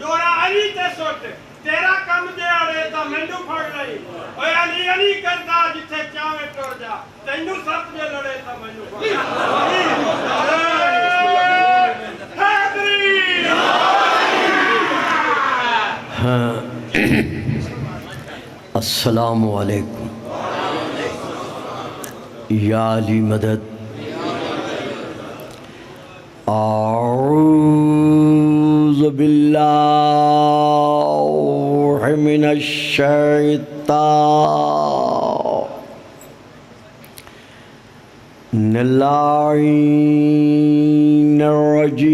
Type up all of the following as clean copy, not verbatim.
جوڑا علی تے سوٹ تیرا کم دے آڑے تا مینو پھڑ لئی اوے علی علی کردا جتھے چاویں ٹر جا تینوں سپ دے لڑے تا مینو پھڑ السلام علیکم یا علی مدد اعوذ باللہ من الشیطان اللعین الرجیم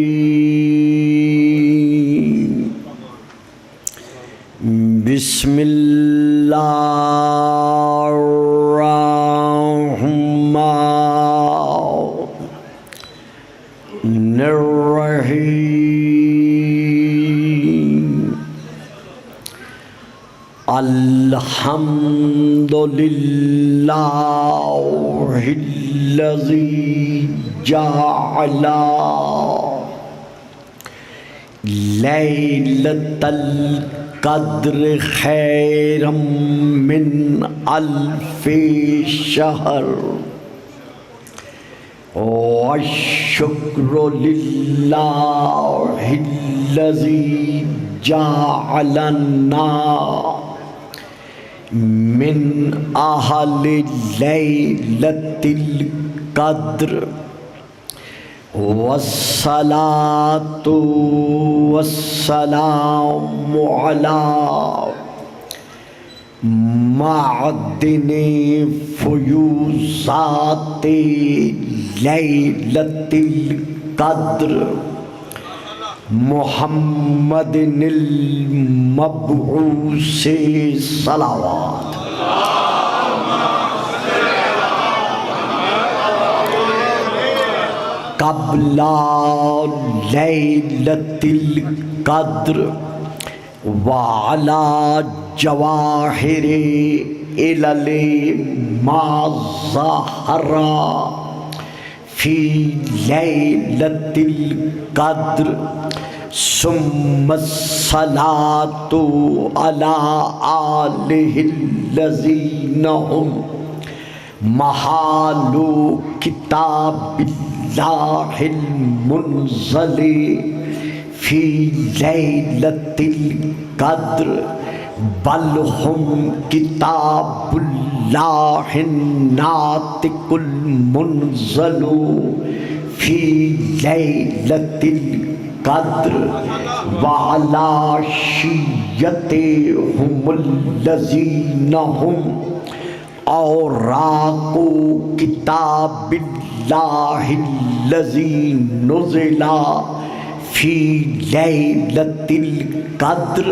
بسم اللہ الرحمن الرحیم الحمد للہ الذی جعل لیلۃ القدر خیرا من الف شہر والشکر للہ الذی جعلنا من اہل لیلۃ القدر والصلاة والسلام علی معدن فیوضات لیلۃ القدر محمد المبعوث صلوات قبل لیلۃ القدر وعلی جواہر علل ما ظہر فی لیلۃ القدر ثم الصلاة علی آلہ الذین هم محال کتاب اللہ المنزل فی لیلۃ القدر بل ہم کتاب اللہ الناطق المنزل فی لیلۃ القدر وعلی شیعتہم الذین هم اوراق کتاب اللہ الذی نزل فی لیلۃ القدر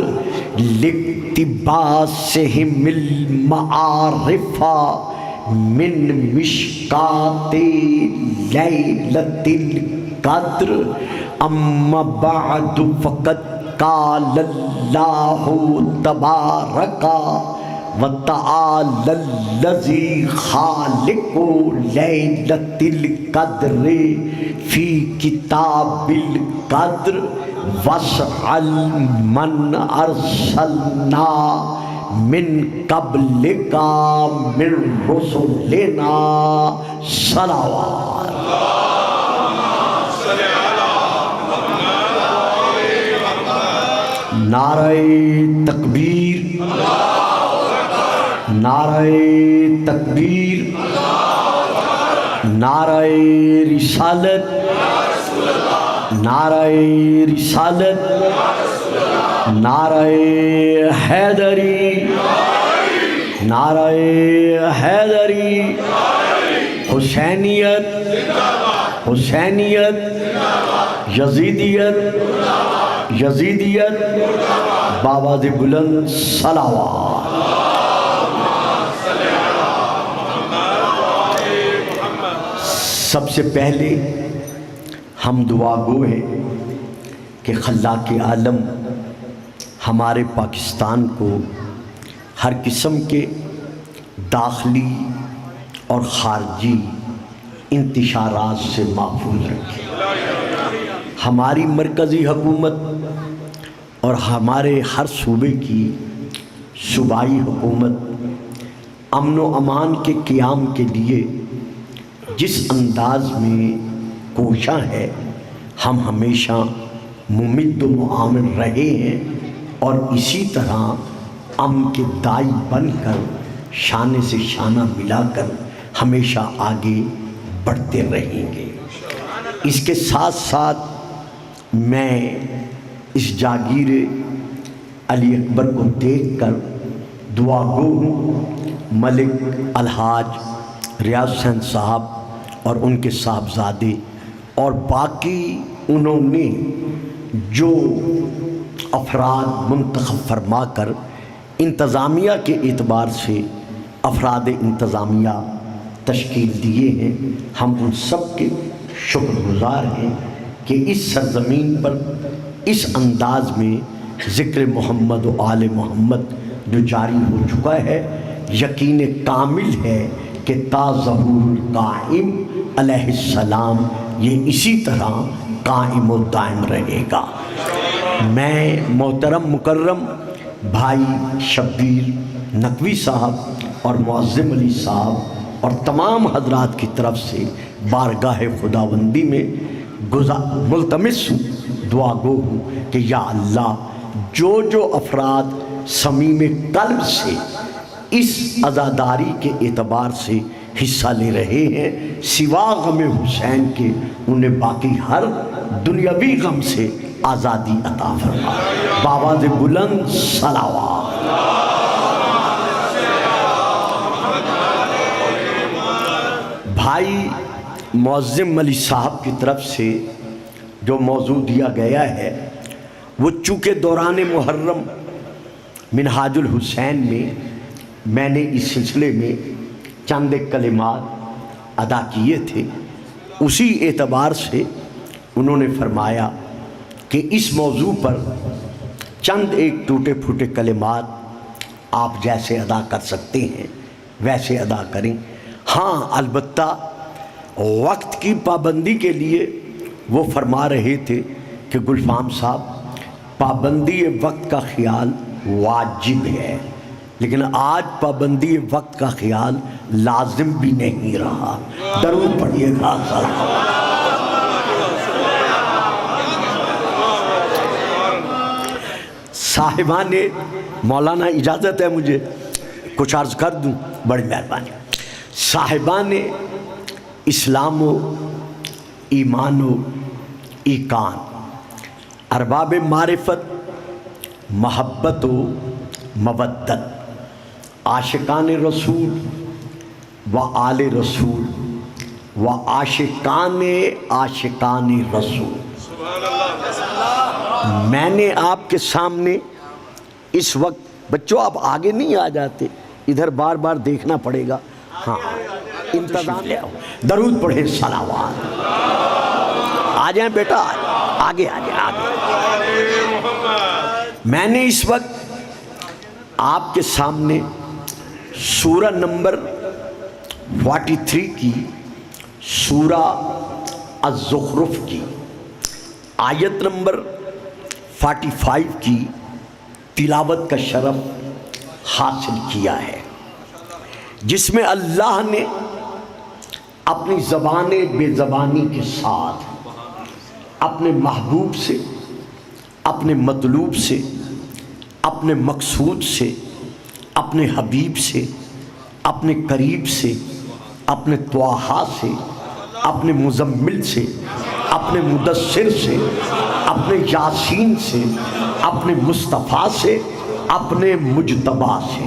لاقتباسہم المعارف من مشکات لیلۃ القدر اما بعد فقد قال اللہ تبارک وتعالی الذی خالق لیلۃ القدر فی کتاب القدر واسأل من ارسلنا من قبلک من رسلنا صلوات نعرہ تکبیر نعرہ تکبیر نعرہ رسالت نعرہ رسالت نعرہ حیدری نعرہ حیدری حسینیت حسینیت یزیدیت یزیدیت بآواز بلند صلوات سب سے پہلے ہم دعا گو ہیں کہ خلاق عالم ہمارے پاکستان کو ہر قسم کے داخلی اور خارجی انتشارات سے محفوظ رکھے. ہماری مرکزی حکومت اور ہمارے ہر صوبے کی صوبائی حکومت امن و امان کے قیام کے لیے جس انداز میں کوشاں ہے، ہم ہمیشہ ممد و معاون رہے ہیں اور اسی طرح امن کے دائی بن کر شانے سے شانہ ملا کر ہمیشہ آگے بڑھتے رہیں گے۔ اس کے ساتھ ساتھ میں اس جاگیر علی اکبر کو دیکھ کر دعا گو ہوں ملک الحاج ریاض حسین صاحب اور ان کے صاحبزادے اور باقی انہوں نے جو افراد منتخب فرما کر انتظامیہ کے اعتبار سے افراد انتظامیہ تشکیل دیے ہیں، ہم ان سب کے شکر گزار ہیں کہ اس سرزمین پر اس انداز میں ذکر محمد و آل محمد جو جاری ہو چکا ہے، یقین کامل ہے کہ تا ظہور القائم علیہ السلام یہ اسی طرح قائم و دائم رہے گا۔ میں محترم مکرم بھائی شبیر نقوی صاحب اور معظم علی صاحب اور تمام حضرات کی طرف سے بارگاہ خداوندی میں ملتمس ہوں، دعا گو ہوں کہ یا اللہ جو افراد صمیم قلب سے اس عزاداری کے اعتبار سے حصہ لے رہے ہیں سوا غم حسین کے، انہیں باقی ہر دنیاوی غم سے آزادی عطا فرما۔ بآواز بلند صلوات۔ بھائی معظم علی صاحب کی طرف سے جو موضوع دیا گیا ہے وہ چونکہ دوران محرم منہاج الحسین میں نے اس سلسلے میں چند کلمات ادا کیے تھے، اسی اعتبار سے انہوں نے فرمایا کہ اس موضوع پر چند ایک ٹوٹے پھوٹے کلمات آپ جیسے ادا کر سکتے ہیں ویسے ادا کریں۔ ہاں البتہ وقت کی پابندی کے لیے وہ فرما رہے تھے کہ گلفام صاحب پابندی وقت کا خیال واجب ہے، لیکن آج پابندی وقت کا خیال لازم بھی نہیں رہا۔ درود پڑھیے گا۔ صاحبان مولانا اجازت ہے مجھے کچھ عرض کر دوں، بڑی مہربانی۔ صاحبان اسلام و ایمان و ایقان، ارباب معرفت محبت و مودت، عاشقان رسول و آل رسول و عاشقان رسول، میں نے آپ کے سامنے اس وقت، بچوں آپ آگے نہیں آ جاتے، ادھر بار بار دیکھنا پڑے گا، ہاں انتظام لے آؤ، درود پڑھیں صلوات، آ جائیں بیٹا آگے آگے۔ میں نے اس وقت آپ کے سامنے سورہ نمبر 43 کی، سورہ الزخرف کی آیت نمبر 45 کی تلاوت کا شرف حاصل کیا ہے، جس میں اللہ نے اپنی زبان بے زبانی کے ساتھ اپنے محبوب سے، اپنے مطلوب سے، اپنے مقصود سے، اپنے حبیب سے، اپنے قریب سے، اپنے طٰہٰ سے، اپنے مزمل سے، اپنے مدثر سے، اپنے یاسین سے، اپنے مصطفیٰ سے، اپنے مجتبیٰ سے۔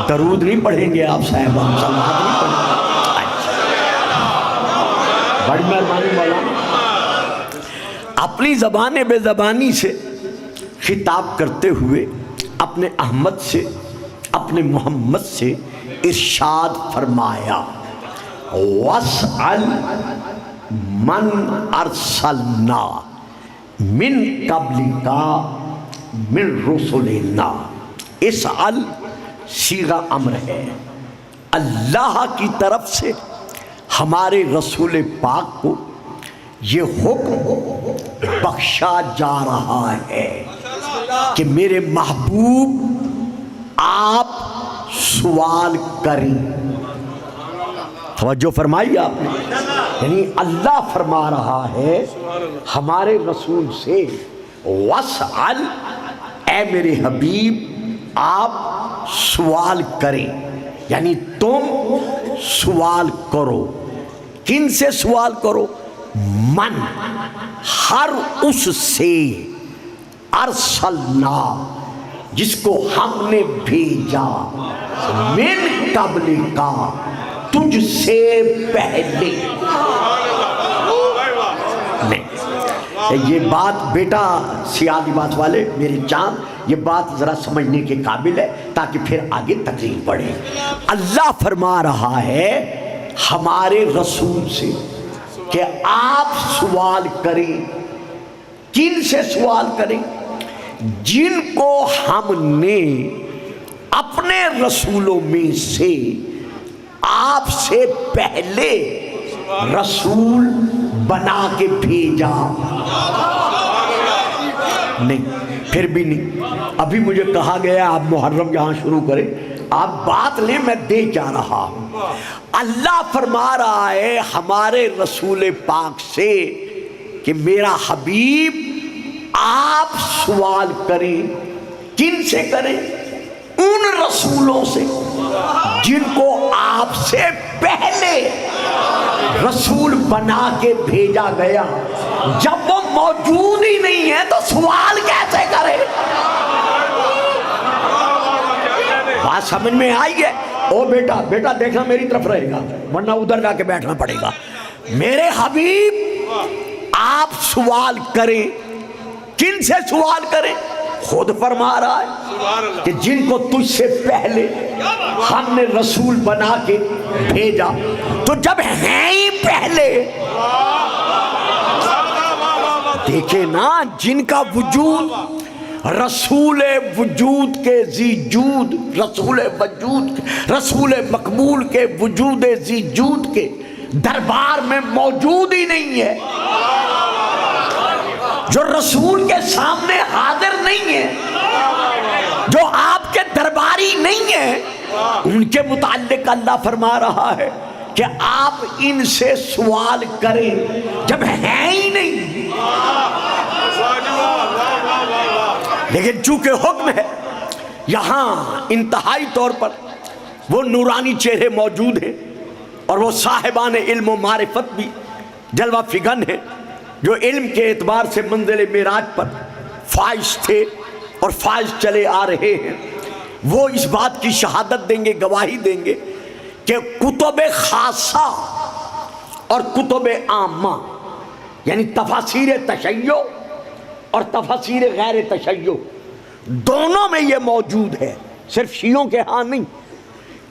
درود نہیں پڑھیں گے آپ صاحبان، صلوات نہیں پڑھیں گے؟ بڑی مہربانی مولانا۔ اپنی زبان بے زبانی سے خطاب کرتے ہوئے اپنے احمد سے، اپنے محمد سے ارشاد فرمایا، وَاسْأَلْ مَنْ أَرْسَلْنَا مِنْ قَبْلِكَ مِنْ رُسُلِنَا۔ اسأل صیغہ امر ہے، اللہ کی طرف سے ہمارے رسول پاک کو یہ حکم بخشا جا رہا ہے کہ میرے محبوب آپ سوال کریں. توجہ فرمائی آپ نے. یعنی اللہ فرما رہا ہے ہمارے رسول سے وَاسْأَلْ، اے میرے حبیب آپ سوال کریں. یعنی تم سوال کرو. کن سے سوال کرو؟ من، ہر اس سے ارسلنا، جس کو ہم نے بھیجا، من قبل کا، تجھ سے پہلے. یہ بات بیٹا سیاہ لباس والے میرے چاند، یہ بات ذرا سمجھنے کے قابل ہے تاکہ پھر آگے تقریر بڑھے. اللہ فرما رہا ہے ہمارے رسول سے کہ آپ سوال کریں. کن سے سوال کریں؟ جن کو ہم نے اپنے رسولوں میں سے آپ سے پہلے رسول بنا کے بھیجا. نہیں، پھر بھی نہیں. ابھی مجھے کہا گیا آپ محرم یہاں شروع کریں، آپ بات لیں، میں دے جا رہا ہوں. اللہ فرما رہا ہے ہمارے رسول پاک سے کہ میرا حبیب آپ سوال کریں. کن سے کریں؟ ان رسولوں سے جن کو آپ سے پہلے رسول بنا کے بھیجا گیا. جب وہ موجود ہی نہیں ہے تو سوال کیسے کرے؟ بات سمجھ میں آئی ہے؟ او بیٹا بیٹا دیکھنا میری طرف رہے گا ورنہ ادھر جا کے بیٹھنا پڑے گا. میرے حبیب آپ سوال کریں. کن سے سوال کریں؟ خود فرما رہا ہے کہ جن کو تجھ سے پہلے ہم نے رسول بنا کے بھیجا. تو جب ہیں ہی پہلے، دیکھیں نا، جن کا وجود رسول وجود کے ذی جود، رسول مقبول کے وجود ذی جود کے دربار میں موجود ہی نہیں ہے، جو رسول کے سامنے حاضر نہیں ہے، جو آپ کے درباری نہیں ہے، ان کے متعلق اللہ فرما رہا ہے کہ آپ ان سے سوال کریں جب ہیں ہی نہیں. لیکن چونکہ حکم ہے، یہاں انتہائی طور پر وہ نورانی چہرے موجود ہیں اور وہ صاحبان علم و معرفت بھی جلوہ فگن ہیں، جو علم کے اعتبار سے منزل معراج پر فائز تھے اور فائز چلے آ رہے ہیں. وہ اس بات کی شہادت دیں گے، گواہی دیں گے کہ کتب خاصہ اور کتب عامہ، یعنی تفاسیر تشیع اور تفاسیر غیر تشیع، دونوں میں یہ موجود ہے، صرف شیعوں کے ہاں نہیں،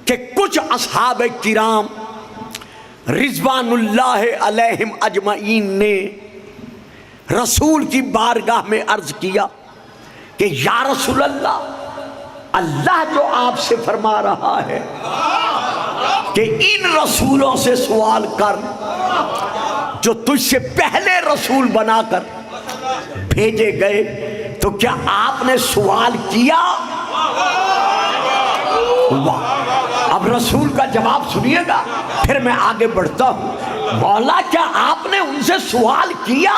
کہ کچھ اصحاب کرام رضوان اللہ علیہم اجمعین نے رسول کی بارگاہ میں عرض کیا کہ یا رسول اللہ، اللہ جو آپ سے فرما رہا ہے کہ ان رسولوں سے سوال کر جو تجھ سے پہلے رسول بنا کر بھیجے گئے، تو کیا آپ نے سوال کیا؟ اب رسول کا جواب سنیے گا، پھر میں آگے بڑھتا ہوں. مولا کیا آپ نے ان سے سوال کیا؟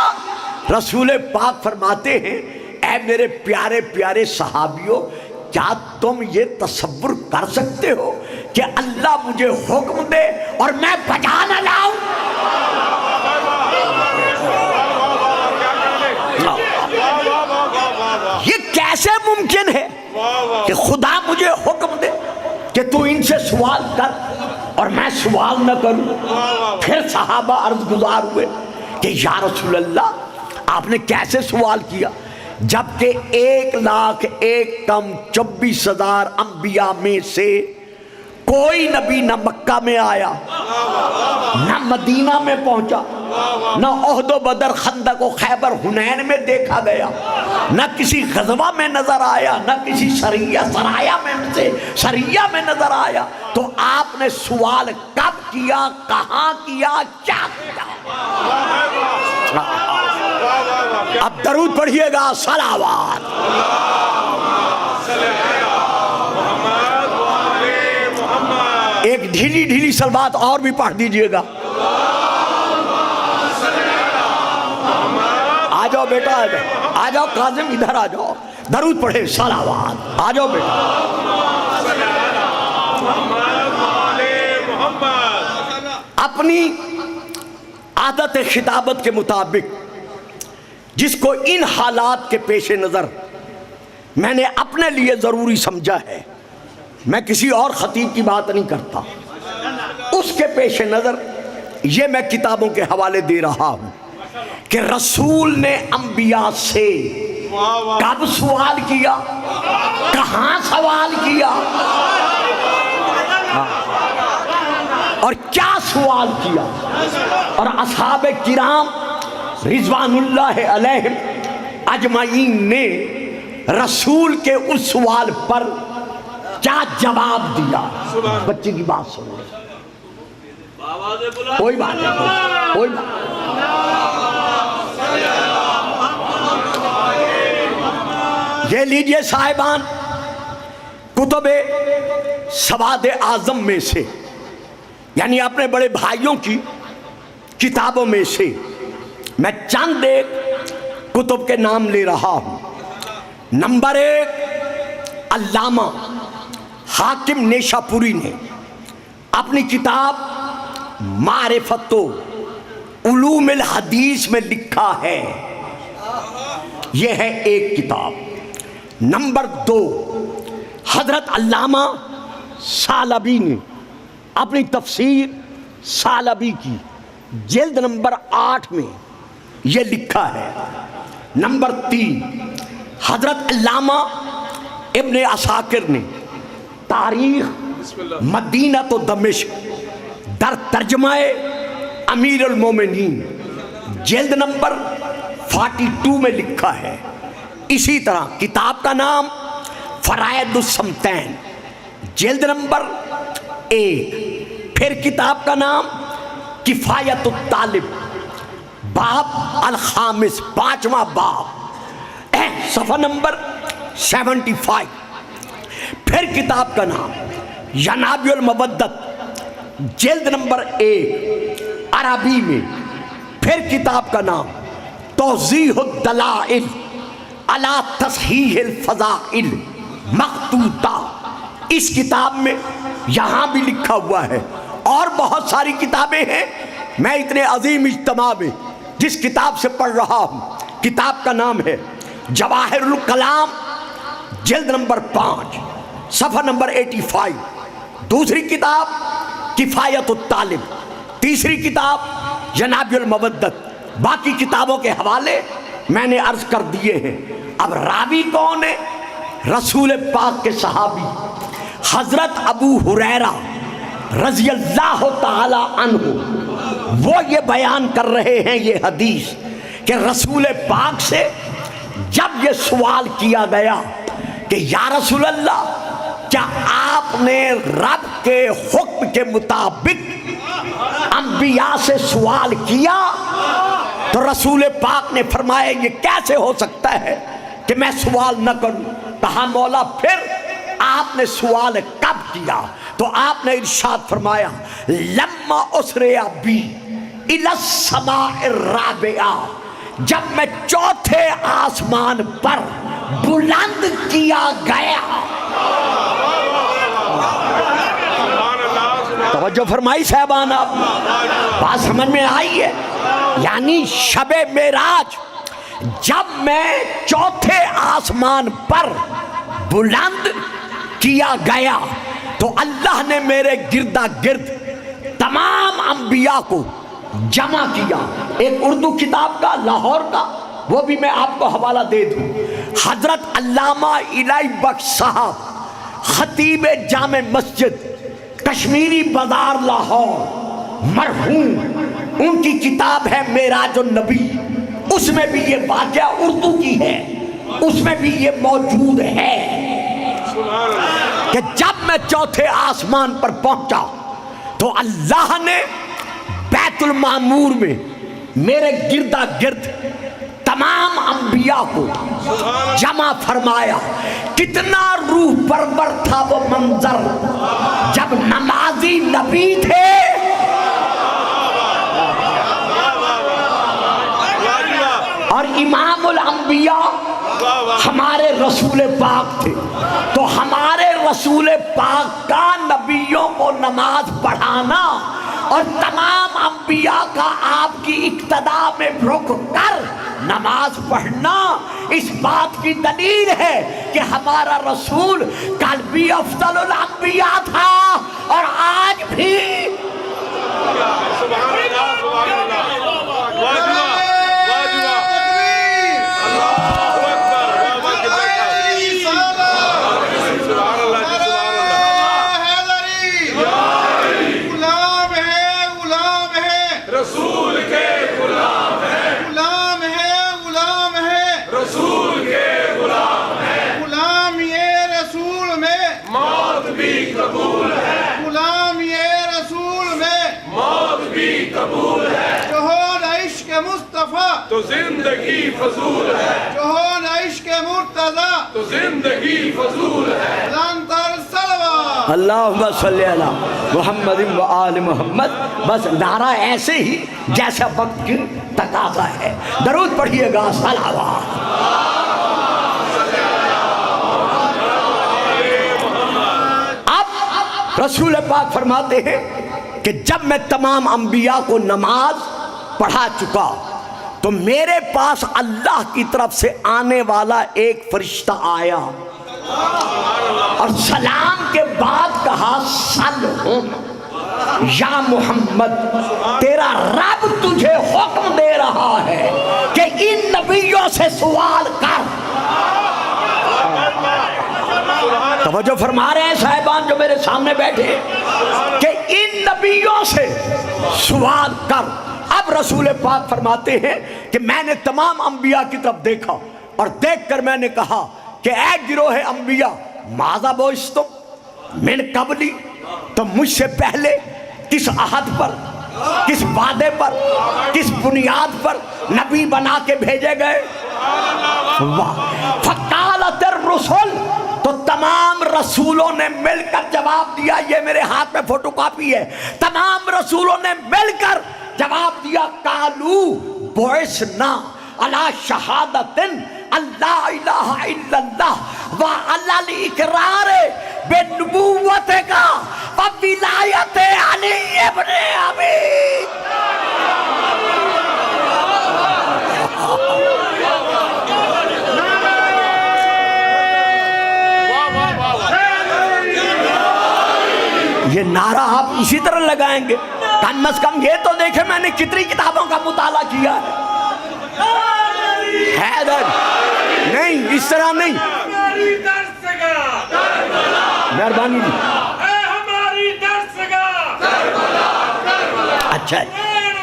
رسول پاک فرماتے ہیں اے میرے پیارے پیارے صحابیوں، کیا تم یہ تصور کر سکتے ہو کہ اللہ مجھے حکم دے اور میں بجا نہ لاؤں؟ یہ کیسے ممکن ہے کہ خدا مجھے حکم دے کہ تو ان سے سوال کر اور میں سوال نہ کروں؟ پھر صحابہ عرض گزار ہوئے کہ یا رسول اللہ، آپ نے کیسے سوال کیا جبکہ 1,01,24,000 انبیاء میں سے کوئی نبی نہ مکہ میں آیا، نہ مدینہ میں پہنچا، نہ احد و بدر خندق و خیبر حنین میں دیکھا گیا، نہ کسی غزوہ میں نظر آیا، نہ کسی سریہ میں نظر آیا، تو آپ نے سوال کب کیا، کہاں کیا، کیا کیا؟ اب درود پڑھیے گا، صلوات۔ ایک ڈھیلی ڈھیلی صلوات اور بھی پڑھ دیجئے گا۔ آ جاؤ بیٹا، آ جاؤ، آ جاؤ کاظم، ادھر آ جاؤ، درود پڑھے، صلوات۔ آ جاؤ بیٹا۔ اپنی عادت خطابت کے مطابق جس کو ان حالات کے پیش نظر میں نے اپنے لیے ضروری سمجھا ہے، میں کسی اور خطیب کی بات نہیں کرتا، اس کے پیش نظر یہ میں کتابوں کے حوالے دے رہا ہوں کہ رسول نے انبیاء سے کب سوال کیا، کہاں سوال کیا اور کیا سوال کیا، اور اصحاب کرام رضوان اللہ علیہم اجمعین نے رسول کے اس سوال پر کیا جواب دیا۔ بچے کی بات سن لیں، کوئی بات نہیں، کوئی بات یہ لیجئے صاحبان، کتب سواد اعظم میں سے، یعنی اپنے بڑے بھائیوں کی کتابوں میں سے میں چند ایک کتب کے نام لے رہا ہوں۔ نمبر 1، علامہ حاکم نیشاپوری نے اپنی کتاب معرفت و علوم الحدیث میں لکھا ہے، یہ ہے ایک کتاب۔ نمبر 2، حضرت علامہ ثعلبی نے اپنی تفسیر ثعلبی کی جلد نمبر 8 میں یہ لکھا ہے۔ نمبر 3، حضرت علامہ ابن عساکر نے تاریخ مدینہ و دمشق در ترجمہ امیر المومنین جلد نمبر 42 میں لکھا ہے۔ اسی طرح کتاب کا نام فرائض الصمتین جلد نمبر 1۔ پھر کتاب کا نام کفایت الطالب باب الخامس، 5واں باب، صفحہ نمبر 75۔ پھر کتاب کا نام ینابع المودت جلد نمبر 1 عربی میں۔ پھر کتاب کا نام توضیح الدلائل علی تصحیح الفضائل مخطوطہ، اس کتاب میں یہاں بھی لکھا ہوا ہے۔ اور بہت ساری کتابیں ہیں، میں اتنے عظیم اجتماع میں جس کتاب سے پڑھ رہا ہوں، کتاب کا نام ہے جواہر الکلام جلد نمبر 5 صفحہ نمبر 85۔ دوسری کتاب کفایت الطالب، تیسری کتاب ینابع المودت۔ باقی کتابوں کے حوالے میں نے عرض کر دیے ہیں۔ اب راوی کون ہے؟ رسول پاک کے صحابی حضرت ابو ہریرہ رضی اللہ تعالی عنہ، وہ یہ بیان کر رہے ہیں یہ حدیث کہ رسول پاک سے جب یہ سوال کیا گیا کہ یا رسول اللہ، کیا آپ نے رب کے حکم کے مطابق انبیاء سے سوال کیا؟ تو رسول پاک نے فرمایا یہ کیسے ہو سکتا ہے کہ میں سوال نہ کروں؟ کہا مولا پھر آپ نے سوال کب کیا؟ تو آپ نے ارشاد فرمایا لما اسریا بی الی السماء الرابعہ، جب میں چوتھے آسمان پر بلند کیا گیا۔ توجہ فرمائی صاحبان، آپ بات سمجھ میں آئی ہے؟ یعنی شب معراج جب میں چوتھے آسمان پر بلند کیا گیا تو اللہ نے میرے گردہ گرد تمام انبیاء کو جمع کیا۔ ایک اردو کتاب کا لاہور کا، وہ بھی میں آپ کو حوالہ دے دوں۔ حضرت علامہ الہی بخش صاحب خطیب جامع مسجد کشمیری بازار لاہور مرحوم، ان کی کتاب ہے معراج النبی، اس میں بھی یہ واقعہ اردو کی ہے، اس میں بھی یہ موجود ہے کہ جب میں چوتھے آسمان پر پہنچا تو اللہ نے بیت المعمور میں میرے گردہ گرد تمام ترجمہ فرمایا کتنا روح پرور تھا وہ منظر جب نمازی نبی تھے، اور امام الانبیاء ہمارے رسول پاک تھے، تو ہمارے رسول پاک کا نبیوں کو نماز پڑھانا اور تمام انبیاء کا آپ کی اقتداء میں رک کر نماز پڑھنا اس بات کی دلیل ہے کہ ہمارا رسول کل بھی افضل الانبیاء تھا اور آج بھی۔ سبحان اللہ، سبحان اللہ، واجبہ تو زندگی فضول ہے، جو ہو نہ عشق مرتضی تو زندگی فضول ہے۔ لانتر صلوات اللہم صلی علی محمد و آل محمد۔ بس نعرہ ایسے ہی جیسا وقت کی تقاضا ہے، درود پڑھیے گا، صلوات۔ اب رسول پاک فرماتے ہیں کہ جب میں تمام انبیاء کو نماز پڑھا چکا تو میرے پاس اللہ کی طرف سے آنے والا ایک فرشتہ آیا اور سلام کے بعد کہا سلام یا محمد، تیرا رب تجھے حکم دے رہا ہے کہ ان نبیوں سے سوال کر۔ توجہ فرما رہے ہیں صاحبان جو میرے سامنے بیٹھے کہ ان نبیوں سے سوال کر۔ اب رسول پاک فرماتے ہیں کہ میں نے تمام انبیاء کی طرف دیکھا اور دیکھ کر میں نے کہا کہ اے گروہ انبیاء، ماذا بعثتم من قبلی، تم مجھ سے پہلے کس عہد پر، کس وعدے پر، کس بنیاد پر نبی بنا کے بھیجے گئے؟ فقالت الرسل، تو تمام رسولوں نے مل کر جواب دیا، یہ میرے ہاتھ میں فوٹو کاپی ہے، تمام رسولوں نے مل کر جواب دیا، قالو بعثنا علی شہادت اللہ الہ الا اللہ وعلی الاقرار بنبوتک وولایت علی ابن ابی۔ یہ نعرہ آپ اسی طرح لگائیں گے؟ کم از کم یہ تو دیکھیں میں نے کتنی کتابوں کا مطالعہ کیا ہے۔ حیدر نہیں، اس طرح نہیں، مہربانی جی، اچھا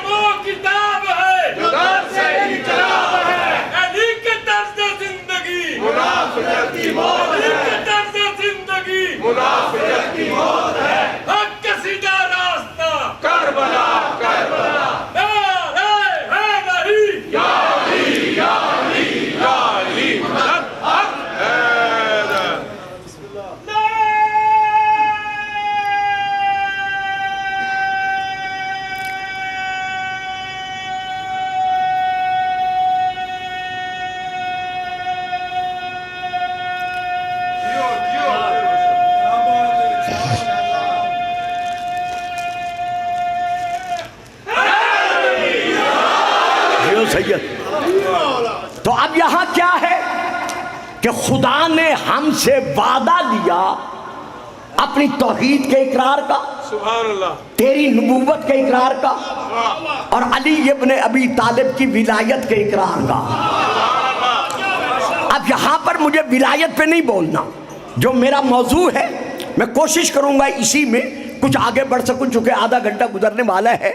وہ کتاب ہے جو درس انقلاب ہے، علی کے طرز زندگی منافقت کی موت ہے، علی کے طرز زندگی منافقت کی موت ہے، حق کا سیدھا راستہ کربلا کربلا، نعرہ حیدری یا علی یا علی یا علی مدد حق حیدر۔ تو اب یہاں کیا ہے کہ خدا نے ہم سے وعدہ لیا اپنی توحید کے اقرار کا، سبحان اللہ، تیری نبوت کے اقرار کا، اور علی ابن ابی طالب کی ولایت کے اقرار کا۔ اب یہاں پر مجھے ولایت پہ نہیں بولنا، جو میرا موضوع ہے میں کوشش کروں گا اسی میں کچھ آگے بڑھ سکوں، چونکہ آدھا گھنٹہ گزرنے والا ہے۔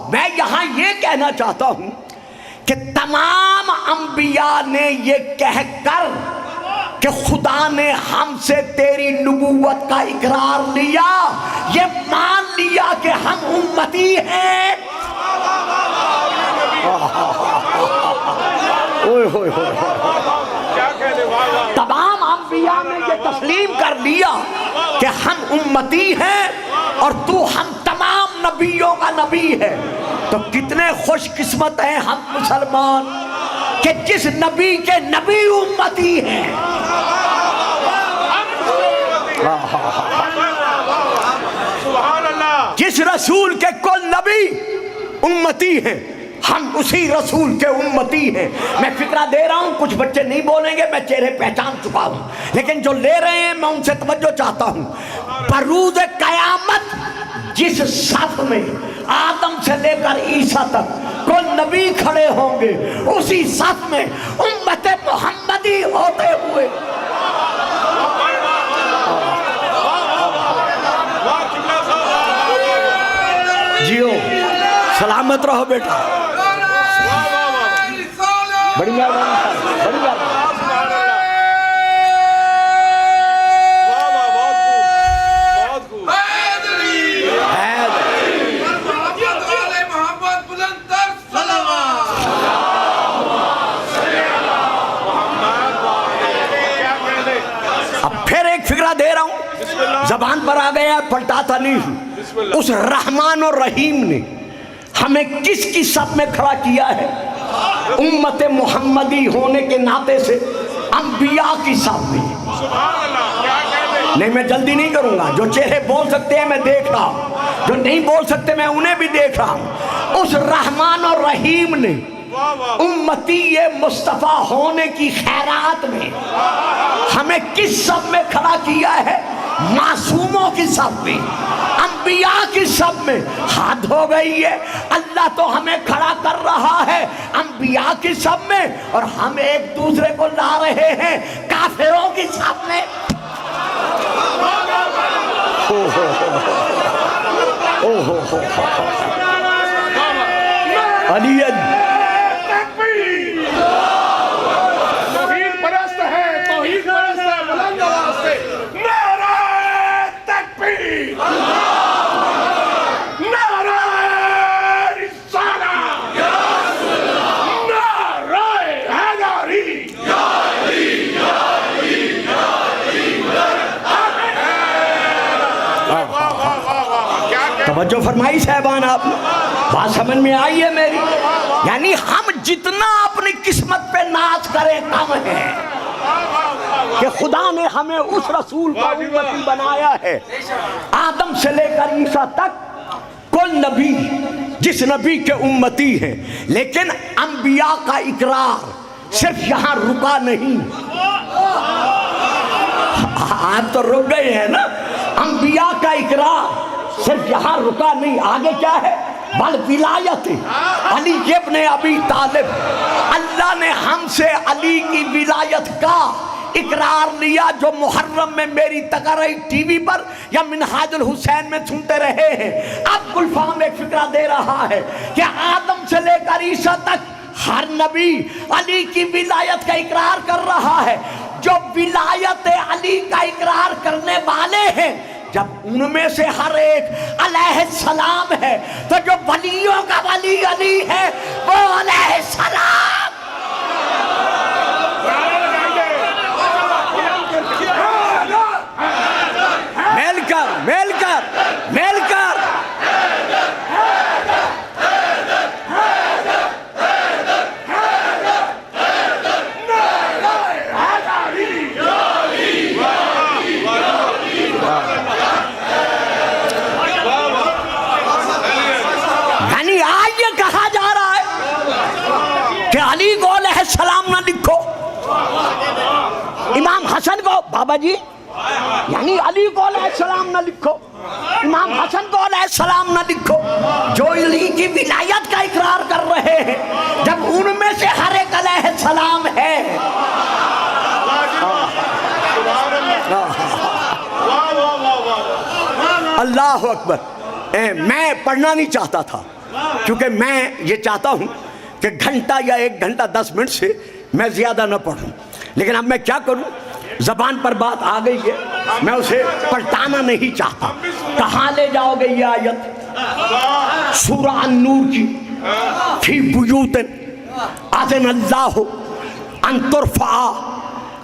میں یہاں یہ کہنا چاہتا ہوں کہ تمام انبیاء نے یہ کہہ کر کہ خدا نے ہم سے تیری نبوت کا اقرار لیا، یہ مان لیا کہ ہم امتی ہیں۔ اوئے ہوئے ہوئے، کیا کہنے تمام انبیاء نے یہ تسلیم کر لیا کہ ہم امتی ہیں اور تو ہم تمام نبیوں کا نبی ہے، تو کتنے خوش قسمت ہیں ہم مسلمان کہ جس نبی کے نبی امتی ہیں۔ جس رسول کے کل نبی امتی ہیں، ہم اسی رسول کے امتی ہیں۔ میں فکرہ دے رہا ہوں، کچھ بچے نہیں بولیں گے، میں چہرے پہچان چکا ہوں، لیکن جو لے رہے ہیں میں ان سے توجہ چاہتا ہوں۔ بروز قیامت جس صف میں آدم سے لے کر عیسیٰ تک کل نبی کھڑے ہوں گے، اسی صف میں امت محمدی ہوتے ہوئے جیو سلامت رہو بیٹا۔ بڑی مہربانی، بڑی مہربانی۔ اب پھر ایک فکرہ دے رہا ہوں، زبان پر آ گیا، پلٹاتا نہیں ہوں۔ اس رحمان اور رحیم نے ہمیں کس کی صف میں کھڑا کیا ہے؟ امت محمدی ہونے کے ناطے سے انبیاء کی صف میں۔ نہیں، میں جلدی نہیں کروں گا، جو چہرے بول سکتے ہیں میں دیکھ رہا ہوں، جو نہیں بول سکتے میں انہیں بھی دیکھ رہا ہوں۔ اس رحمان اور رحیم نے امتی مصطفیٰ ہونے کی خیرات میں ہمیں کس صف میں کھڑا کیا ہے؟ معصوموں کی صف میں، انبیاء کی صف میں۔ حد ہو گئی ہے، اللہ تو ہمیں کھڑا کر رہا ہے انبیاء کی صف میں، اور ہم ایک دوسرے کو لا رہے ہیں کافروں کی صف میں۔ علی توجہ فرمائی صاحبان، آپ بات سمجھ میں آئی ہے میری؟ یعنی ہم جتنا اپنی قسمت پہ ناز کریں کم ہے کہ خدا نے ہمیں اس رسول کا امتی بنایا ہے۔ آدم سے لے کر عیسیٰ تک کل نبی جس نبی کے امتی ہیں، لیکن انبیاء کا اقرار صرف یہاں رکا نہیں۔ آپ تو رک گئے ہیں نا؟ انبیاء کا اقرار صرف یہاں رکا نہیں، آگے کیا ہے؟ بل ولایت علی ابن ابی طالب، اللہ نے ہم سے علی کی ولایت کا اقرار لیا، جو محرم میں میری تقریر ٹی وی پر یا منہاج الحسین میں سنتے رہے ہیں۔ اب گلفام ایک فکرہ دے رہا ہے کہ آدم سے لے کر عیسیٰ تک ہر نبی علی کی ولایت کا اقرار کر رہا ہے۔ جو ولایت علی کا اقرار کرنے والے ہیں، جب ان میں سے ہر ایک علیہ السلام ہے، تو جو ولیوں کا ولی علی ہے وہ علیہ السلام۔ میل کر میل کر میل کر کہ علی کو علیہ السلام نہ لکھو، امام حسن کو، بابا جی یعنی علی کو علیہ السلام نہ لکھو، امام حسن کو علیہ السلام نہ لکھو، جو علی کی ولایت کا اقرار کر رہے ہیں، جب ان میں سے ہر ایک علیہ السلام ہے۔ اللہ اکبر۔ میں پڑھنا نہیں چاہتا تھا، کیونکہ میں یہ چاہتا ہوں کہ گھنٹہ یا 1 گھنٹہ 10 منٹ سے میں زیادہ نہ پڑھوں، لیکن اب میں کیا کروں، زبان پر بات آ گئی ہے، میں اسے پلٹانا نہیں چاہتا۔ کہاں لے جاؤ گے یہ آیت؟ سورہ النور کی، فی بیوت اذن اللہ ان ترفع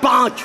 5,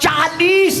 40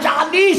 40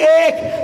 1,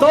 2,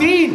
3,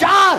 4।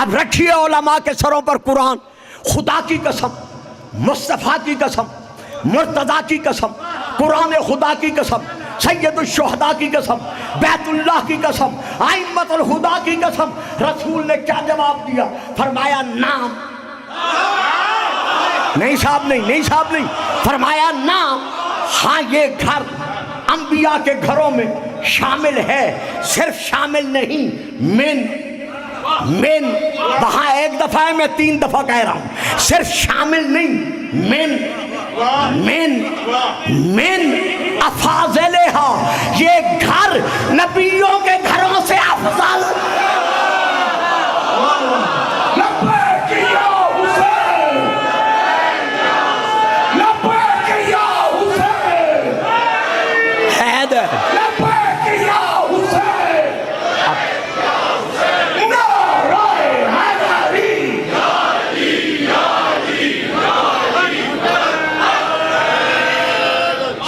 اب رکھیے علماء کے سروں پر قرآن، خدا کی قسم، مصطفیٰ کی قسم، مرتضیٰ کی قسم، قرآن خدا کی قسم، سید الشہداء کی قسم، بیت اللہ کی قسم، ائمۃ الہدیٰ کی قسم، رسول نے کیا جواب دیا؟ فرمایا نام، نہیں صاحب نہیں، نہیں صاحب نہیں، فرمایا نام، ہاں یہ گھر انبیاء کے گھروں میں شامل ہے، صرف شامل نہیں، من وہاں ایک دفعہ ہے، میں 3 دفعہ کہہ رہا ہوں، صرف شامل نہیں، من افاضلہا، یہ گھر نبیوں کے گھروں سے افضل، لبیک یا حسین، لبیک یا حسین، حیدر، لبیک یا حسین، نعرہ حیدری،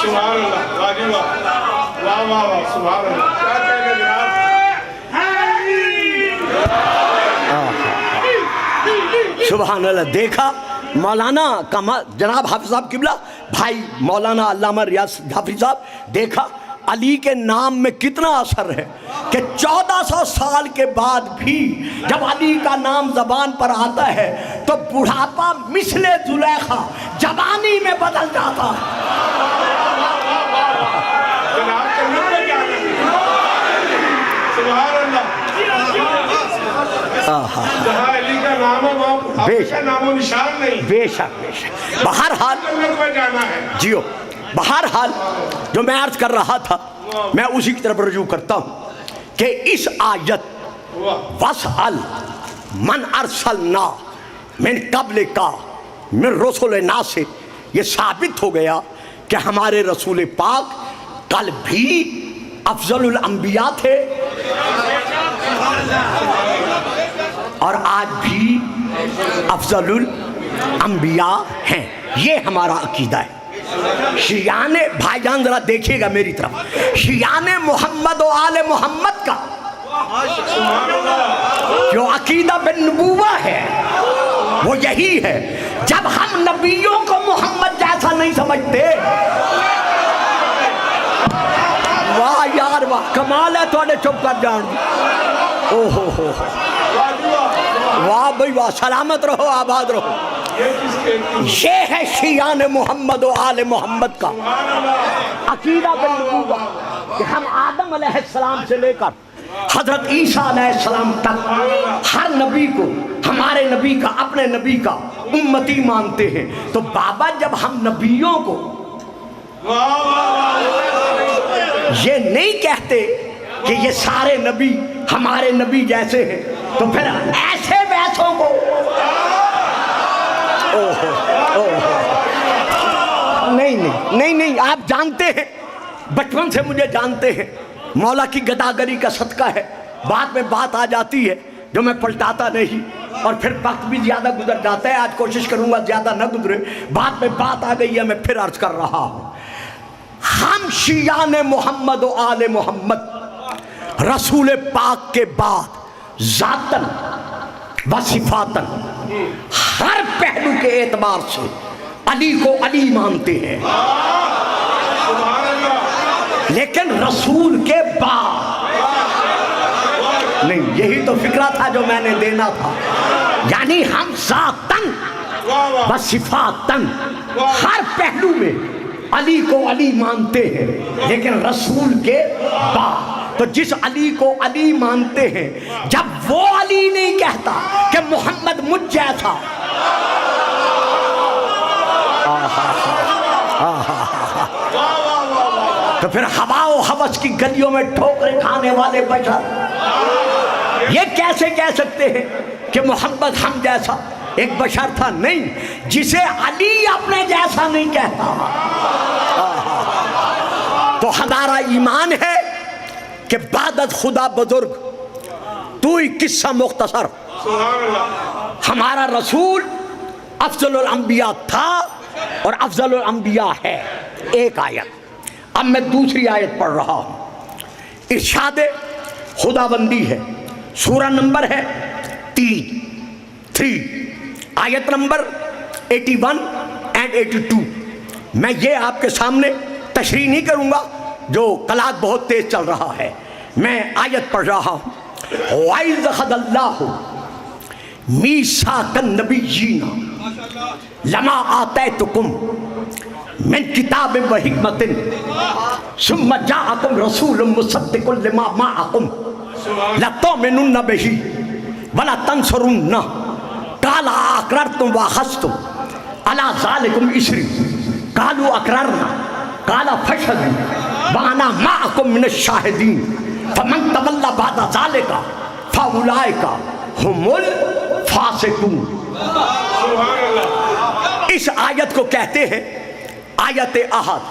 سبحان اللہ، واجب، واہ واہ واہ، سبحان اللہ، کیا کہنے جناب؟ سبحان اللہ۔ دیکھا مولانا جناب حافظ صاحب قبلہ بھائی مولانا علامہ ریاض حافظ صاحب، دیکھا علی کے نام میں کتنا اثر ہے کہ 1400 سال کے بعد بھی جب علی کا نام زبان پر آتا ہے تو بڑھاپا مثل زلیخا جوانی میں بدل جاتا ہے۔ جناب جنت میں جانا ہے، سبحان اللہ، جہاں علی کا نام ہے وہاں آپ کا نام و نشان نہیں، بے شک بے شک۔ بہرحال جنت میں جانا ہے۔ جیو، بہرحال جو میں عرض کر رہا تھا میں اسی کی طرف رجوع کرتا ہوں کہ اس آیت وَاسْأَلْ مَنْ أَرْسَلْنَا مِنْ قَبْلِكَ مِنْ رُسُلِنَا سے یہ ثابت ہو گیا کہ ہمارے رسول پاک کل بھی افضل الانبیاء تھے اور آج بھی افضل الانبیاء ہیں، یہ ہمارا عقیدہ ہے۔ شیعان بھائی جان ذرا دیکھیے گا میری طرف، شیعان محمد و آل محمد کا جو عقیدہ بالنبوہ ہے وہ یہی ہے، جب ہم نبیوں کو محمد جیسا نہیں سمجھتے، واہ یار واہ، کمال ہے تھوڑے چپ کر جان، اوہ ہو واہ بھائی واہ، سلامت رہو آباد رہو۔ یہ ہے شیعان محمد و آل محمد کا عقیدہ بالنبوہ کہ ہم آدم علیہ السلام سے لے کر حضرت عیسیٰ علیہ السلام تک ہر نبی کو ہمارے نبی کا، اپنے نبی کا امتی مانتے ہیں۔ تو بابا جب ہم نبیوں کو یہ نہیں کہتے کہ یہ سارے نبی ہمارے نبی جیسے ہیں تو پھر ایسے ویسوں کو نہیں آپ جانتے ہیں، بچپن سے مجھے جانتے ہیں، مولا کی گداگری کا صدقہ ہے، بعد میں بات آ جاتی ہے جو میں پلٹاتا نہیں، اور پھر وقت بھی زیادہ گزر جاتا ہے، آج کوشش کروں گا زیادہ نہ گزرے، بعد میں بات آ گئی ہے میں پھر عرض کر رہا ہوں۔ ہم شیعان محمد و آل محمد رسول پاک کے بعد ذاتاً و صفاتاً ہر پہلو کے اعتبار سے علی کو علی مانتے ہیں، لیکن رسول کے بعد نہیں۔ یہی تو فکرہ تھا جو میں نے دینا تھا، یعنی ہم ذاتاً و صفاتاً ہر پہلو میں علی کو علی مانتے ہیں، لیکن رسول کے بعد۔ تو جس علی کو علی مانتے ہیں، جب وہ علی نہیں کہتا کہ محمد مجھ جیسا، تو پھر ہوا و ہوس کی گلیوں میں ٹھوکریں کھانے والے بشر یہ کیسے کہہ سکتے ہیں کہ محمد ہم جیسا؟ ایک بشر تھا، نہیں، جسے علی اپنے جیسا نہیں کہتا۔ تو ہمارا ایمان ہے کہ بعد از خدا بزرگ تو ہی قصہ مختصر، ہمارا رسول افضل الانبیاء تھا اور افضل الانبیاء ہے۔ ایک آیت، اب میں دوسری آیت پڑھ رہا ہوں، ارشاد خدا بندی ہے، سورہ نمبر ہے 3 آیت نمبر 81 and 82. میں یہ آپ کے سامنے تشریح نہیں کروں گا، جو کلات بہت تیز چل رہا ہے، میں آیت پڑھ رہا ہوں. وَإِذْ أَخَذَ اللَّهُ مِيثَاقَ النَّبِيِّينَ لَمَا آتَيْتُكُم مِّن كِتَابٍ وَحِكْمَةٍ ثُمَّ جَاءَكُمْ رَسُولٌ مُصَدِّقٌ لِّمَا مَعَكُمْ لَتُؤْمِنُنَّ بِهِ وَلَتَنصُرُنَّهُ قَالَ أَأَقْرَرْتُمْ وَأَخَذْتُمْ عَلَىٰ ذَلِكُمْ إِصْرِي قَالُوا أَقْرَرْنَا قَالَ فَاشْهَدُوا وَأَنَا مَعَكُمْ مِنَ الشَّاهِدِينَ فَمَن تَوَلَّىٰ بَعْدَ ذَلِكَ فَأُولَٰئِكَ هُمُ الْفَاسِقُونَ. اس آیت کو کہتے ہیں آیت عہد،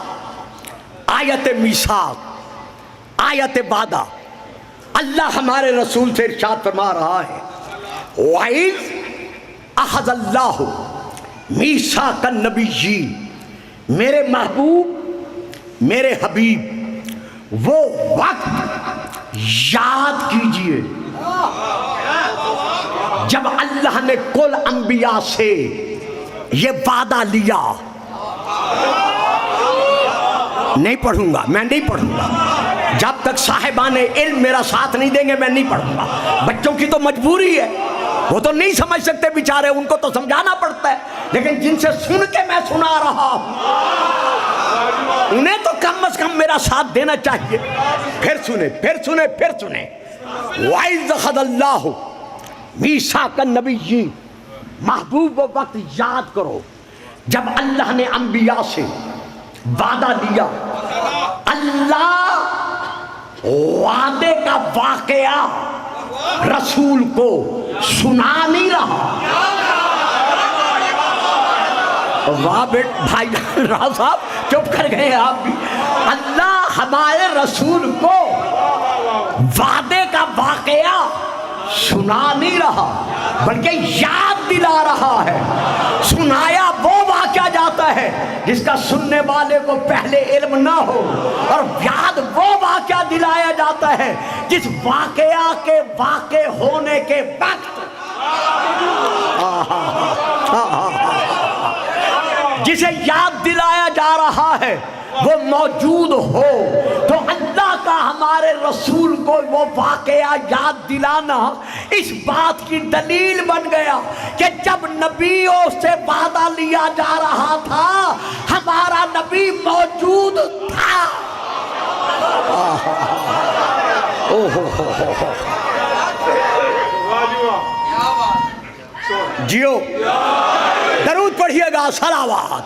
آیت میثاق، آیت وعدہ. اللہ ہمارے رسول سے ارشاد فرما رہا ہے وَإِذْ أَخَذَ اللَّهُ مِيثَاقَ النَّبِيِّينَ، میرے محبوب، میرے حبیب، وہ وقت یاد کیجئے جب اللہ نے کل انبیاء سے یہ وعدہ لیا. نہیں پڑھوں گا، میں نہیں پڑھوں گا جب تک صاحبان علم میرا ساتھ نہیں دیں گے، میں نہیں پڑھوں گا. بچوں کی تو مجبوری ہے، وہ تو نہیں سمجھ سکتے بیچارے، ان کو تو سمجھانا پڑتا ہے، لیکن جن سے سن کے میں سنا رہا ہوں انہیں تو کم از کم میرا ساتھ دینا چاہیے. پھر سنیں پھر سنیں پھر سنیں. وَإِذْ أَخَذَ اللَّهُ مِيثَاقَ النَّبِيِّينَ، محبوب وہ وقت یاد کرو جب اللہ نے انبیاء سے وعدہ لیا. اللہ وعدے کا واقعہ رسول کو سنا نہیں رہا. واہ بھائی راہ صاحب چپ کر گئے آپ بھی. اللہ ہمارے رسول کو وعدے کا واقعہ سنا نہیں رہا بلکہ یاد دلا رہا ہے. سنایا وہ واقعہ جاتا ہے جس کا سننے والے کو پہلے علم نہ ہو، اور یاد وہ واقعہ دلایا جاتا ہے جس واقعہ کے واقع ہونے کے وقت جسے یاد دلایا جا رہا ہے وہ موجود ہو. تو اللہ کا ہمارے رسول کو وہ واقعہ یاد دلانا اس بات کی دلیل بن گیا کہ جب نبیوں سے وعدہ لیا جا رہا تھا ہمارا نبی موجود تھا. جیو درود پڑھیے گا. صلوات.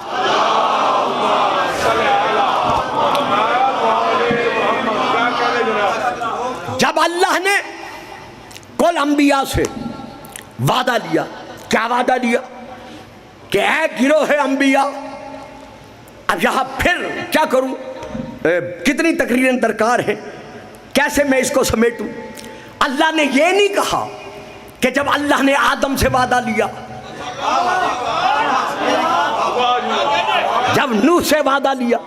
جب اللہ نے کل انبیاء سے وعدہ لیا، کیا وعدہ لیا کہ اے گروہ انبیاء، اب یہاں پھر کیا کروں، کتنی تقریریں درکار ہیں، کیسے میں اس کو سمیٹوں. اللہ نے یہ نہیں کہا کہ جب اللہ نے آدم سے وعدہ لیا، جب نوح سے وعدہ لیا،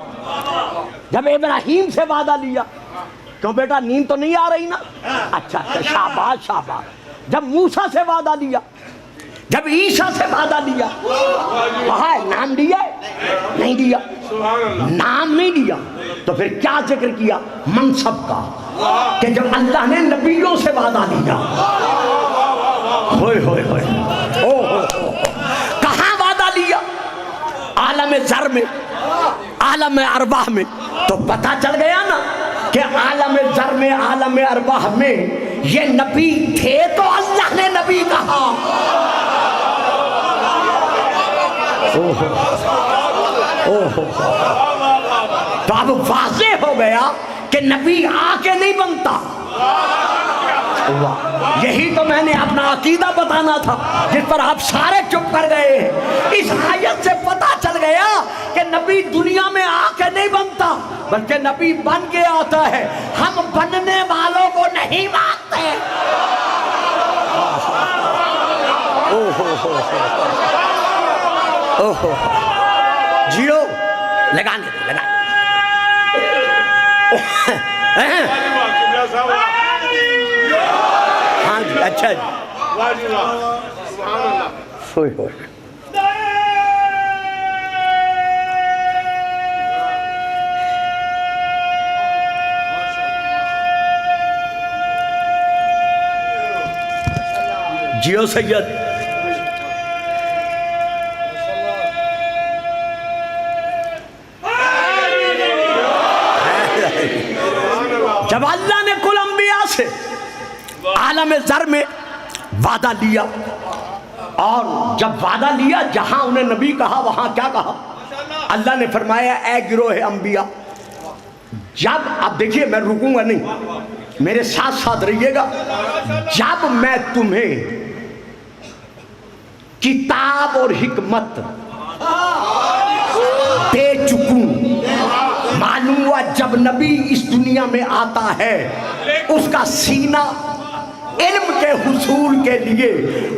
جب ابراہیم سے وعدہ لیا. کیوں بیٹا نیند تو نہیں آ رہی نا؟ اچھا شاباش شاباش. جب موسیٰ سے وعدہ لیا، جب عیسیٰ سے وعدہ لیا، وہاں نام دیا نہیں دیا، نام نہیں دیا، تو پھر کیا ذکر کیا؟ منصب کا، کہ جب اللہ نے نبیوں سے وعدہ لیا. ہوئے ہوئے ہوئے کہاں وعدہ لیا؟ عالم ذر میں، عالم ارواح میں. تو پتہ چل گیا نا کہ عالم ذر میں، عالم ارواح میں یہ نبی تھے تو اللہ نے نبی کہا. تو اب واضح ہو گیا کہ نبی آ کے نہیں بنتا. یہی تو میں نے اپنا عقیدہ بتانا تھا جس پر آپ سارے چپ کر گئے ہیں. اس آیت سے پتہ چل گیا کہ نبی دنیا میں آ کے نہیں بنتا بلکہ نبی بن کے آتا ہے. ہم بننے والوں کو نہیں مانتے. جیو لگانے دو لگانے. ہاں جی اچھا جی واہ جی واہ سبحان اللہ ہوئے ہوئے جیو سید جب اللہ نے کل انبیاء سے عالم ذر میں وعدہ لیا اور جب وعدہ لیا جہاں انہیں نبی کہا وہاں کیا کہا اللہ نے فرمایا اے گروہ انبیاء جب اب دیکھیے میں رکوں گا نہیں میرے ساتھ ساتھ رہیے گا جب میں تمہیں کتاب اور حکمت دے چکوں معلوم ہوا جب نبی اس دنیا میں آتا ہے اس کا سینہ علم کے حصول کے لیے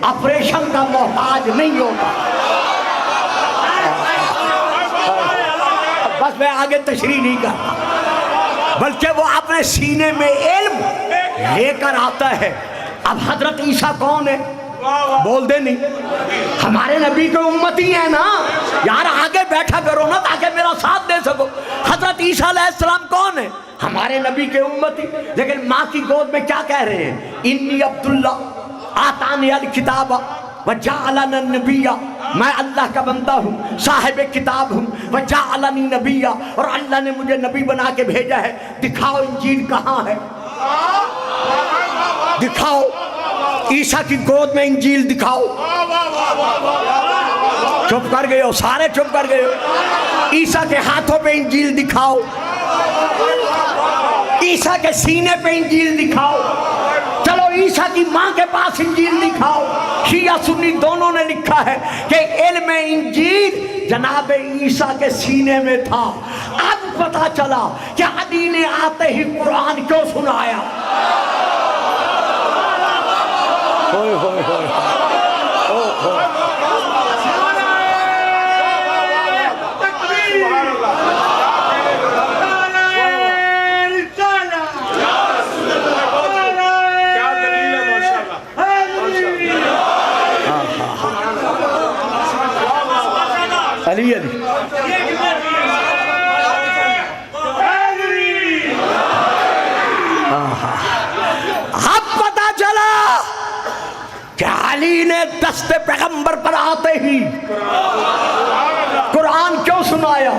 آپریشن کا محتاج نہیں ہوتا بس میں آگے تشریح نہیں کرتا بلکہ وہ اپنے سینے میں علم لے کر آتا ہے اب حضرت عیسیٰ کون ہے بول دے نہیں ہمارے نبی کے امتی ہیں نا یار آگے بیٹھا کرو نا تاکہ میرا ساتھ دے سکو حضرت عیسیٰ علیہ السلام کون ہے ہمارے نبی کے امتی لیکن ماں کی گود میں کیا کہہ رہے ہیں انی عبداللہ آتانی الکتاب وجعلنی النبی میں اللہ کا بندہ ہوں صاحب کتاب ہوں وجعلنی نبی اور اللہ نے مجھے نبی بنا کے بھیجا ہے دکھاؤ انجیل کہاں ہے دکھاؤ عیسیٰ کی گود میں انجیل دکھاؤ چپ کر گئے ہو سارے چپ کر گئے ہو عیسیٰ کے ہاتھوں پہ انجیل دکھاؤ عیسیٰ کے سینے پہ انجیل دکھاؤ چلو عیسیٰ کی ماں کے پاس انجیل دکھاؤ شیعہ سنی دونوں نے لکھا ہے کہ علم انجیل جناب عیسیٰ کے سینے میں تھا اب پتا چلا کہ علی نے آتے ہی قرآن کیوں سنایا ہوئے ہوئے ہوئے علی علی اب پتا چلا کہ علی نے دست پیغمبر پر آتے ہی قرآن کیوں سنایا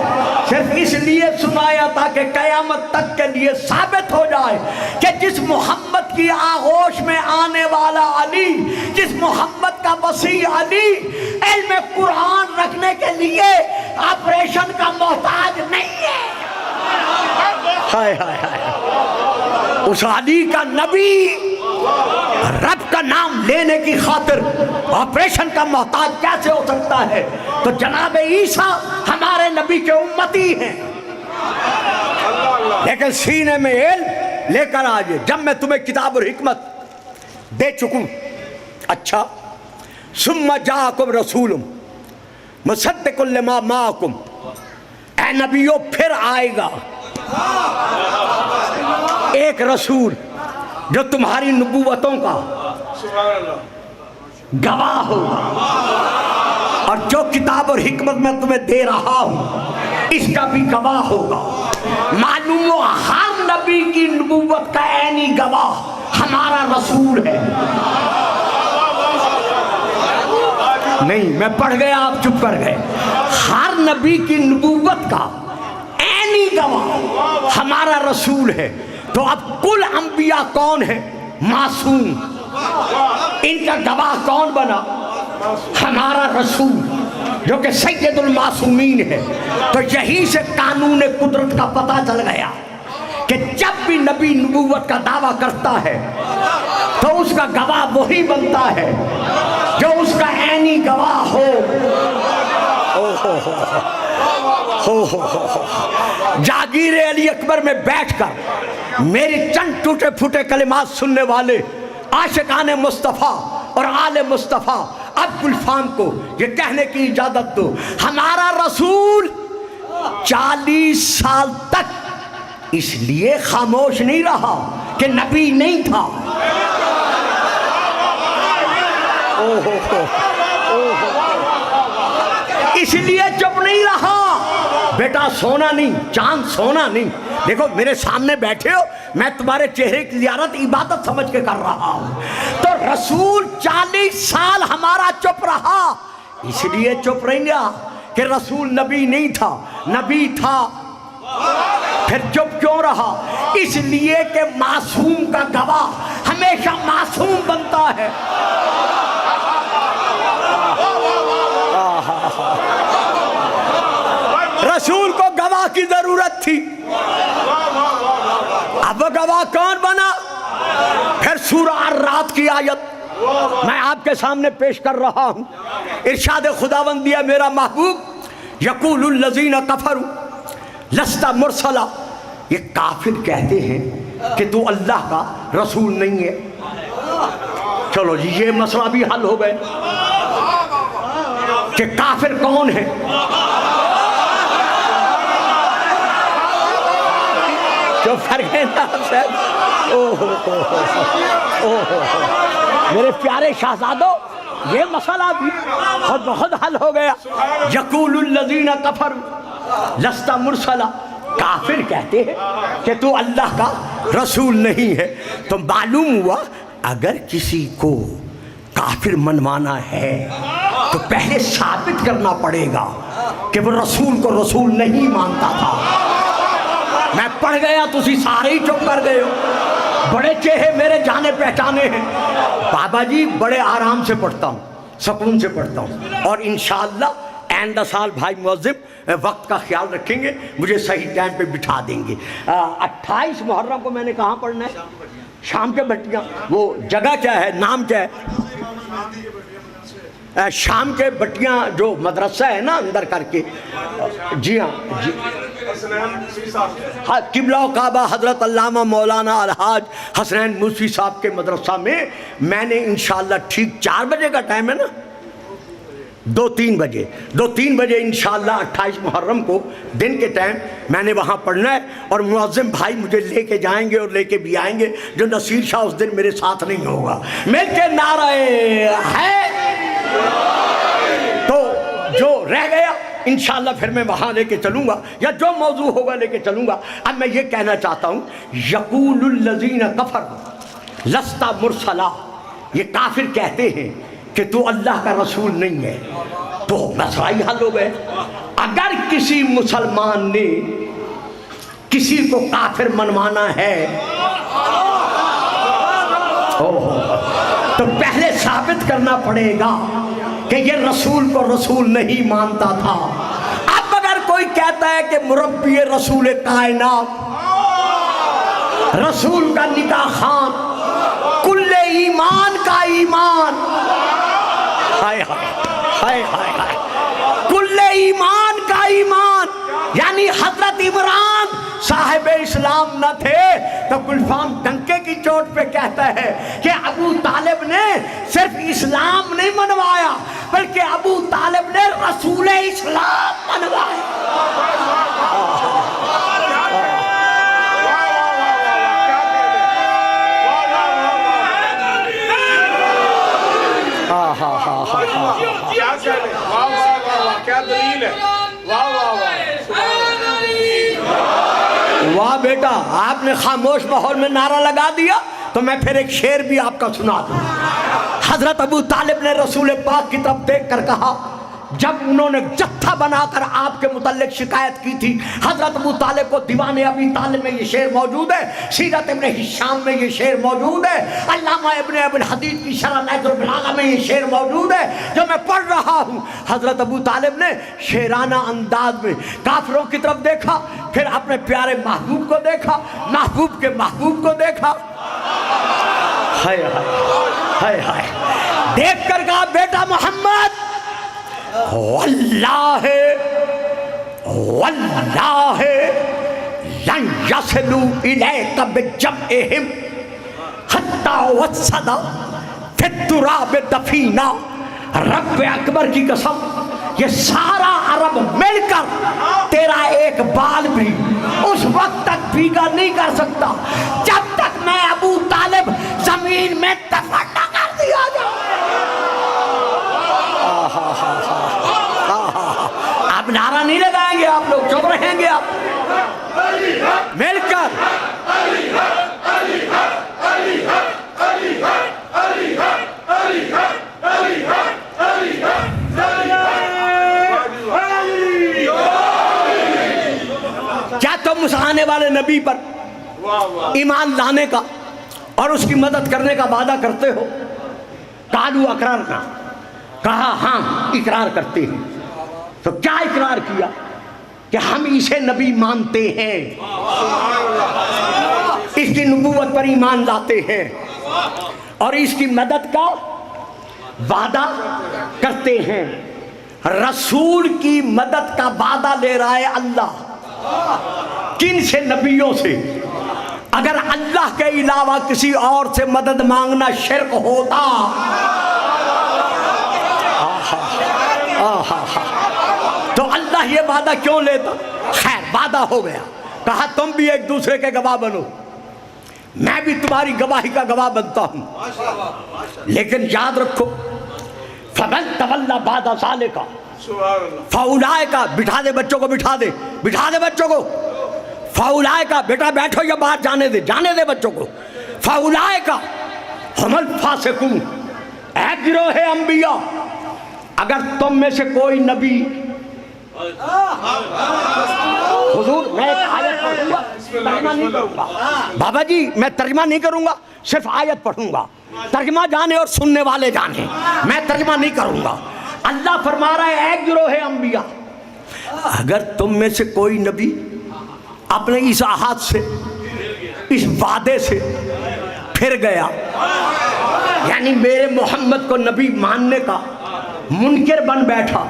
صرف اس لیے سنایا تاکہ قیامت تک کے لیے ثابت ہو جائے کہ جس محمد کی آغوش میں آنے والا علی جس محمد کا وسیع علی علم قرآن رکھنے کے لیے آپریشن کا محتاج نہیں ہے ہائے ہائے ہائے اس علی کا نبی رب کا نام لینے کی خاطر آپریشن کا محتاج کیسے ہو سکتا ہے تو جناب عیسیٰ ہمارے نبی کے امتی ہیں لیکن سینے میں علم لے کر آجئے جب میں تمہیں کتاب اور حکمت دے چکوں اچھا ثم جاءکم رسول مصدق لما معکم اے نبیوں پھر آئے گا ایک رسول جو تمہاری نبوتوں کا گواہ ہوگا اور جو کتاب اور حکمت میں تمہیں دے رہا ہوں اس کا بھی گواہ ہوگا معلوم ہو ہر نبی کی نبوت کا عینی گواہ ہمارا رسول ہے نہیں میں پڑھ گیا آپ چپ کر گئے ہر نبی کی نبوت کا عینی گواہ ہمارا رسول ہے تو اب کل انبیاء کون ہے معصوم ان کا گواہ کون بنا ہمارا رسول جو کہ سید المعصومین ہے تو یہی سے قانون قدرت کا پتہ چل گیا کہ جب بھی نبی نبوت کا دعویٰ کرتا ہے تو اس کا گواہ وہی بنتا ہے جو اس کا عینی گواہ ہو جاگیر علی اکبر میں بیٹھ کر میری چند ٹوٹے پھوٹے کلمات سننے والے عاشقان مصطفیٰ اور آل مصطفیٰ اب گلفام کو یہ کہنے کی اجازت دو ہمارا رسول 40 سال تک اس لیے خاموش نہیں رہا کہ نبی نہیں تھا اس لیے چپ نہیں رہا بیٹا، سونا نہیں، چاند سونا نہیں. دیکھو میرے سامنے بیٹھے ہو، میں تمہارے چہرے کی زیارت عبادت سمجھ کے کر رہا ہوں. تو رسول 40 سال ہمارا چپ رہا، اس لیے چپ نہیں رہا کہ رسول نبی نہیں تھا، نبی تھا. پھر چپ کیوں رہا؟ اس لیے کہ معصوم کا گواہ ہمیشہ معصوم بنتا ہے. رسول کو گواہ کی ضرورت تھی، اب وہ گواہ کون بنا؟ پھر سورہ الرعد کی آیت میں آپ کے سامنے پیش کر رہا ہوں. ارشاد خداوند دیا میرا محبوب، یقول الذین کفروا لست مرسلا، یہ کافر کہتے ہیں کہ تو اللہ کا رسول نہیں ہے. چلو جی یہ مسئلہ بھی حل ہو گئے کہ کافر کون ہے. جو فرق ہے نا میرے پیارے شہزادوں، یہ مسئلہ بھی بہت حل ہو گیا. یقول الذین کفروا لست مرسلا، کافر کہتے ہیں کہ تو اللہ کا رسول نہیں ہے. تو معلوم ہوا اگر کسی کو کافر منوانا ہے تو پہلے ثابت کرنا پڑے گا کہ وہ رسول کو رسول نہیں مانتا تھا. میں پڑھ گیا تسی سارے ہی چپ کر گئے ہو. بڑے چہرے میرے جانے پہچانے ہیں. بابا جی بڑے آرام سے پڑھتا ہوں، سکون سے پڑھتا ہوں، اور انشاءاللہ آئندہ سال بھائی معظم وقت کا خیال رکھیں گے، مجھے صحیح ٹائم پہ بٹھا دیں گے. 28 محرم کو میں نے کہاں پڑھنا ہے؟ شام کے بٹیاں. وہ جگہ کیا ہے، نام کیا ہے؟ شام کے بٹیاں جو مدرسہ ہے نا اندر کر کے. جی ہاں جی، قبلہ و کعبہ حضرت علامہ مولانا الحاج حسنین موسوی صاحب کے مدرسہ میں میں نے انشاءاللہ ٹھیک 4 بجے کا ٹائم ہے نا، 2-3 بجے انشاءاللہ 28 محرم کو دن کے ٹائم میں نے وہاں پڑھنا ہے. اور معظم بھائی مجھے لے کے جائیں گے اور لے کے بھی آئیں گے. جو نصیر شاہ اس دن میرے ساتھ نہیں ہوگا، مل کے نعرہ ہے. تو جو رہ گیا انشاءاللہ پھر میں وہاں لے کے چلوں گا، یا جو موضوع ہوگا لے کے چلوں گا. اب میں یہ کہنا چاہتا ہوں، یقول الذین کفروا لست مرسلا، یہ کافر کہتے ہیں کہ تو اللہ کا رسول نہیں ہے. تو مسئلہ ہی حل ہو گئے. اگر کسی مسلمان نے کسی کو کافر منوانا ہے تو پہلے ثابت کرنا پڑے گا کہ یہ رسول کو رسول نہیں مانتا تھا. اب اگر کوئی کہتا ہے کہ مربی رسول کائنات، رسول کا نکاح خان، کل ایمان کا ایمان، ہائے ہائے ہائے ہائے، کل ایمان کا ایمان، یعنی حضرت عمران صاحب اسلام نہ تھے تو گلفام ڈنکے کی چوٹ پہ کہتا ہے کہ ابو طالب نے صرف اسلام نہیں منوایا بلکہ ابو طالب نے رسول اسلام منوایا. واہ بیٹا، آپ نے خاموش ماحول میں نعرہ لگا دیا تو میں پھر ایک شعر بھی آپ کا سنا دوں. حضرت ابو طالب نے رسول پاک کی طرف دیکھ کر کہا، جب انہوں نے جتھا بنا کر آپ کے متعلق شکایت کی تھی، حضرت ابو طالب کو دیوان ابی طالب میں یہ شعر موجود ہے، سیرت ابن ہشام میں یہ شعر موجود ہے، علامہ ابن ابی الحدیث کی شرح نہج البلاغہ میں یہ شعر موجود ہے جو میں پڑھ رہا ہوں. حضرت ابو طالب نے شعرانہ انداز میں کافروں کی طرف دیکھا، پھر اپنے پیارے محبوب کو دیکھا، محبوب کے محبوب کو دیکھا، ہائے ہائے ہائے، دیکھ کر کہا بیٹا محمد، واللہ لن یصلوا الیک بجمعہم حتی وسد فی التراب دفینا. رب اکبر کی قسم، یہ سارا عرب مل کر تیرا ایک بال بھی اس وقت تک بھیگا نہیں کر سکتا جب تک میں ابو طالب زمین میں دفن نہ کر دیا جاؤں. والے نبی پر ایمان لانے کا اور اس کی مدد کرنے کا وعدہ کرتے ہو؟ قالوا اقرارنا، کہا ہاں اقرار کرتے ہیں۔ تو کیا اقرار کیا؟ کہ ہم اسے نبی مانتے ہیں، اس کی نبوت پر ایمان لاتے ہیں اور اس کی مدد کا وعدہ کرتے ہیں۔ رسول کی مدد کا وعدہ لے رہا ہے اللہ، کن سے؟ نبیوں سے۔ اگر اللہ کے علاوہ کسی اور سے مدد مانگنا شرک ہوتا تو اللہ یہ وعدہ کیوں لیتا؟ خیر وعدہ ہو گیا، کہا تم بھی ایک دوسرے کے گواہ بنو، میں بھی تمہاری گواہی کا گواہ بنتا ہوں، لیکن یاد رکھو فمن تولی بعد ذلک فاولئک، بٹھا دے بچوں کو، بٹھا دے بچوں کو، فاولئک، بیٹا بیٹھو یا باہر جانے دے بچوں کو، فاولئک هم الفاسقون، اے گروہ انبیاء، اگر تم میں سے کوئی نبی، حضور میں ایک آیت پڑھوں گا، ترجمہ نہیں کروں گا بابا جی، میں ترجمہ نہیں کروں گا، صرف آیت پڑھوں گا، ترجمہ جانے اور سننے والے جانے، میں ترجمہ نہیں کروں گا۔ اللہ فرما رہا ہے اے گروہ انبیاء، اگر تم میں سے کوئی نبی اپنے اس عہد سے، اس وعدے سے پھر گیا، یعنی میرے محمد کو نبی ماننے کا منکر بن بیٹھا،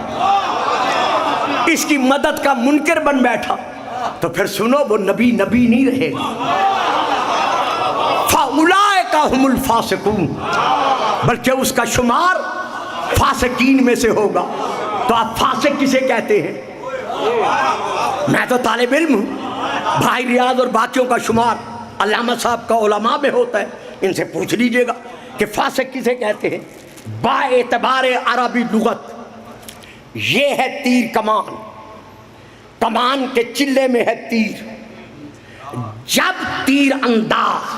اس کی مدد کا منکر بن بیٹھا، تو پھر سنو وہ نبی نہیں رہے گا۔ فَأُولَئِكَ هُمُ الْفَاسِقُونَ، بلکہ اس کا شمار فاسقین میں سے ہوگا۔ تو آپ فاسق کسے کہتے ہیں؟ میں تو طالب علم ہوں، بھائی ریاض اور باقیوں کا شمار علامہ صاحب کا علماء میں ہوتا ہے، ان سے پوچھ لیجئے گا کہ فاسق کسے کہتے ہیں۔ با اعتبار عربی لغت یہ ہے تیر کمان، کمان کے چلے میں ہے تیر، جب تیر انداز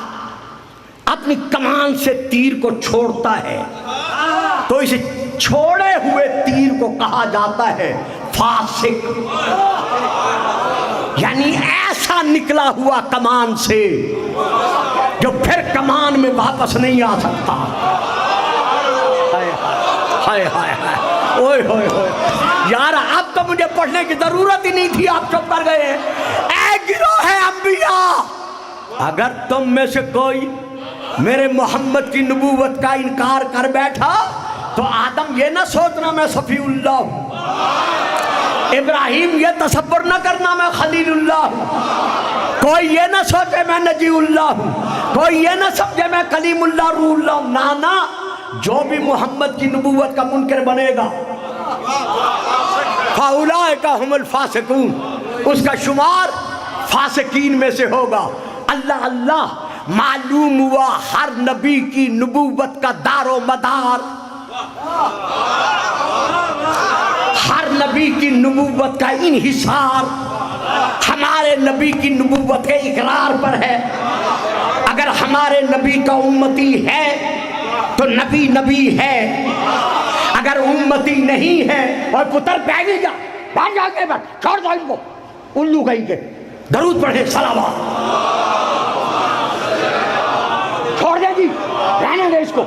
اپنی کمان سے تیر کو چھوڑتا ہے تو اسے چھوڑے ہوئے تیر کو کہا جاتا ہے فاسق، یعنی ایسا نکلا ہوا کمان سے جو پھر کمان میں واپس نہیں آ سکتا۔ ہائے ہائے ہائے، اوئے ہوئے ہوئے، یار اب تو مجھے پڑھنے کی ضرورت ہی نہیں تھی، آپ چپ کر گئے ہیں۔ اے گروہ انبیاء، اگر تم میں سے کوئی میرے محمد کی نبوت کا انکار کر بیٹھا تو آدم یہ نہ سوچنا میں صفی اللہ ہوں، ابراہیم یہ تصور نہ کرنا میں خلیل اللہ ہوں، کوئی یہ نہ سوچے میں نجی اللہ ہوں، کوئی یہ نہ سمجھے میں کلیم اللہ روح اللہ ہوں، نانا جو بھی محمد کی نبوت کا منکر بنے گا فَأُولَئِكَ هُمُ الْفَاسِقُونَ، اس کا شمار فاسقین میں سے ہوگا۔ اللہ معلوم ہوا ہر نبی کی نبوت کا دار و مدار، ہر نبی کی نبوت کا انحصار ہمارے نبی کی نبوت کے اقرار پر ہے۔ اگر ہمارے نبی کا امتی ہے تو نبی ہے، اگر امتی نہیں ہے، اور پتر بیٹھ جا، بیٹھ جا کے بیٹھ، چھوڑ دو ان کو، الو کہیں کے، درود پڑھے، صلوات، چھوڑ دے جی، رہنے دے اس کو۔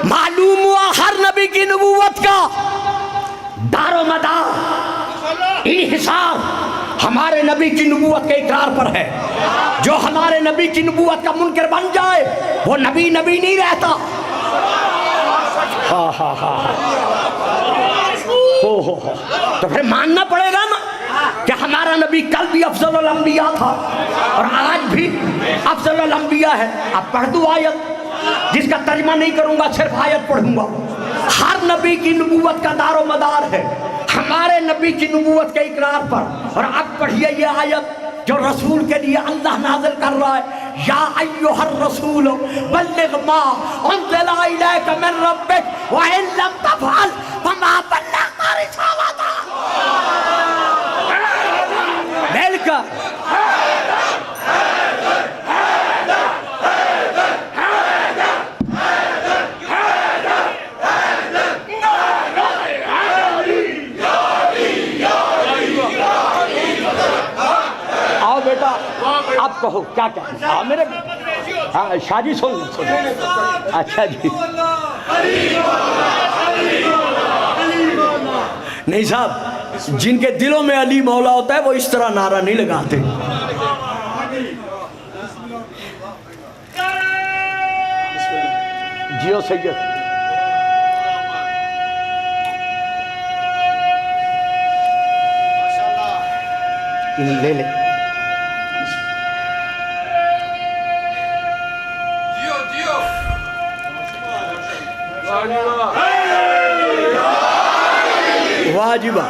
معلوم ہوا ہر نبی کی نبوت کا دار و مدار، انحصار ہمارے نبی کی نبوت کے اقرار پر ہے۔ جو ہمارے نبی کی نبوت کا منکر بن جائے وہ نبی نہیں رہتا۔ تو پھر ماننا پڑے گا نا کہ ہمارا نبی کل بھی افضل الانبیاء تھا اور آج بھی افضل الانبیاء ہے۔ اب پڑھ دوں آیت، جس کا ترجمہ نہیں کروں گا، صرف آیت پڑھوں گا۔ ہر نبی کی نبوت کا دار و مدار ہے ہمارے نبی کی نبوت کے اقرار پر۔ اور اب پڑھیے یہ آیت جو رسول کے لیے اللہ نازل کر رہا ہے، یا ایھا الرسول بلغ ما انزل الیک من ربک وان لم تفعل فما بلغت رسالتہ۔ مل کر آپ کہو کیا کہتے ہیں؟ میرے ہاں شاہ جی سن لیں. اچھا جی نہیں صاحب، جن کے دلوں میں علی مولا ہوتا ہے وہ اس طرح نعرہ نہیں لگاتے. جیو سید لے لے. واجبہ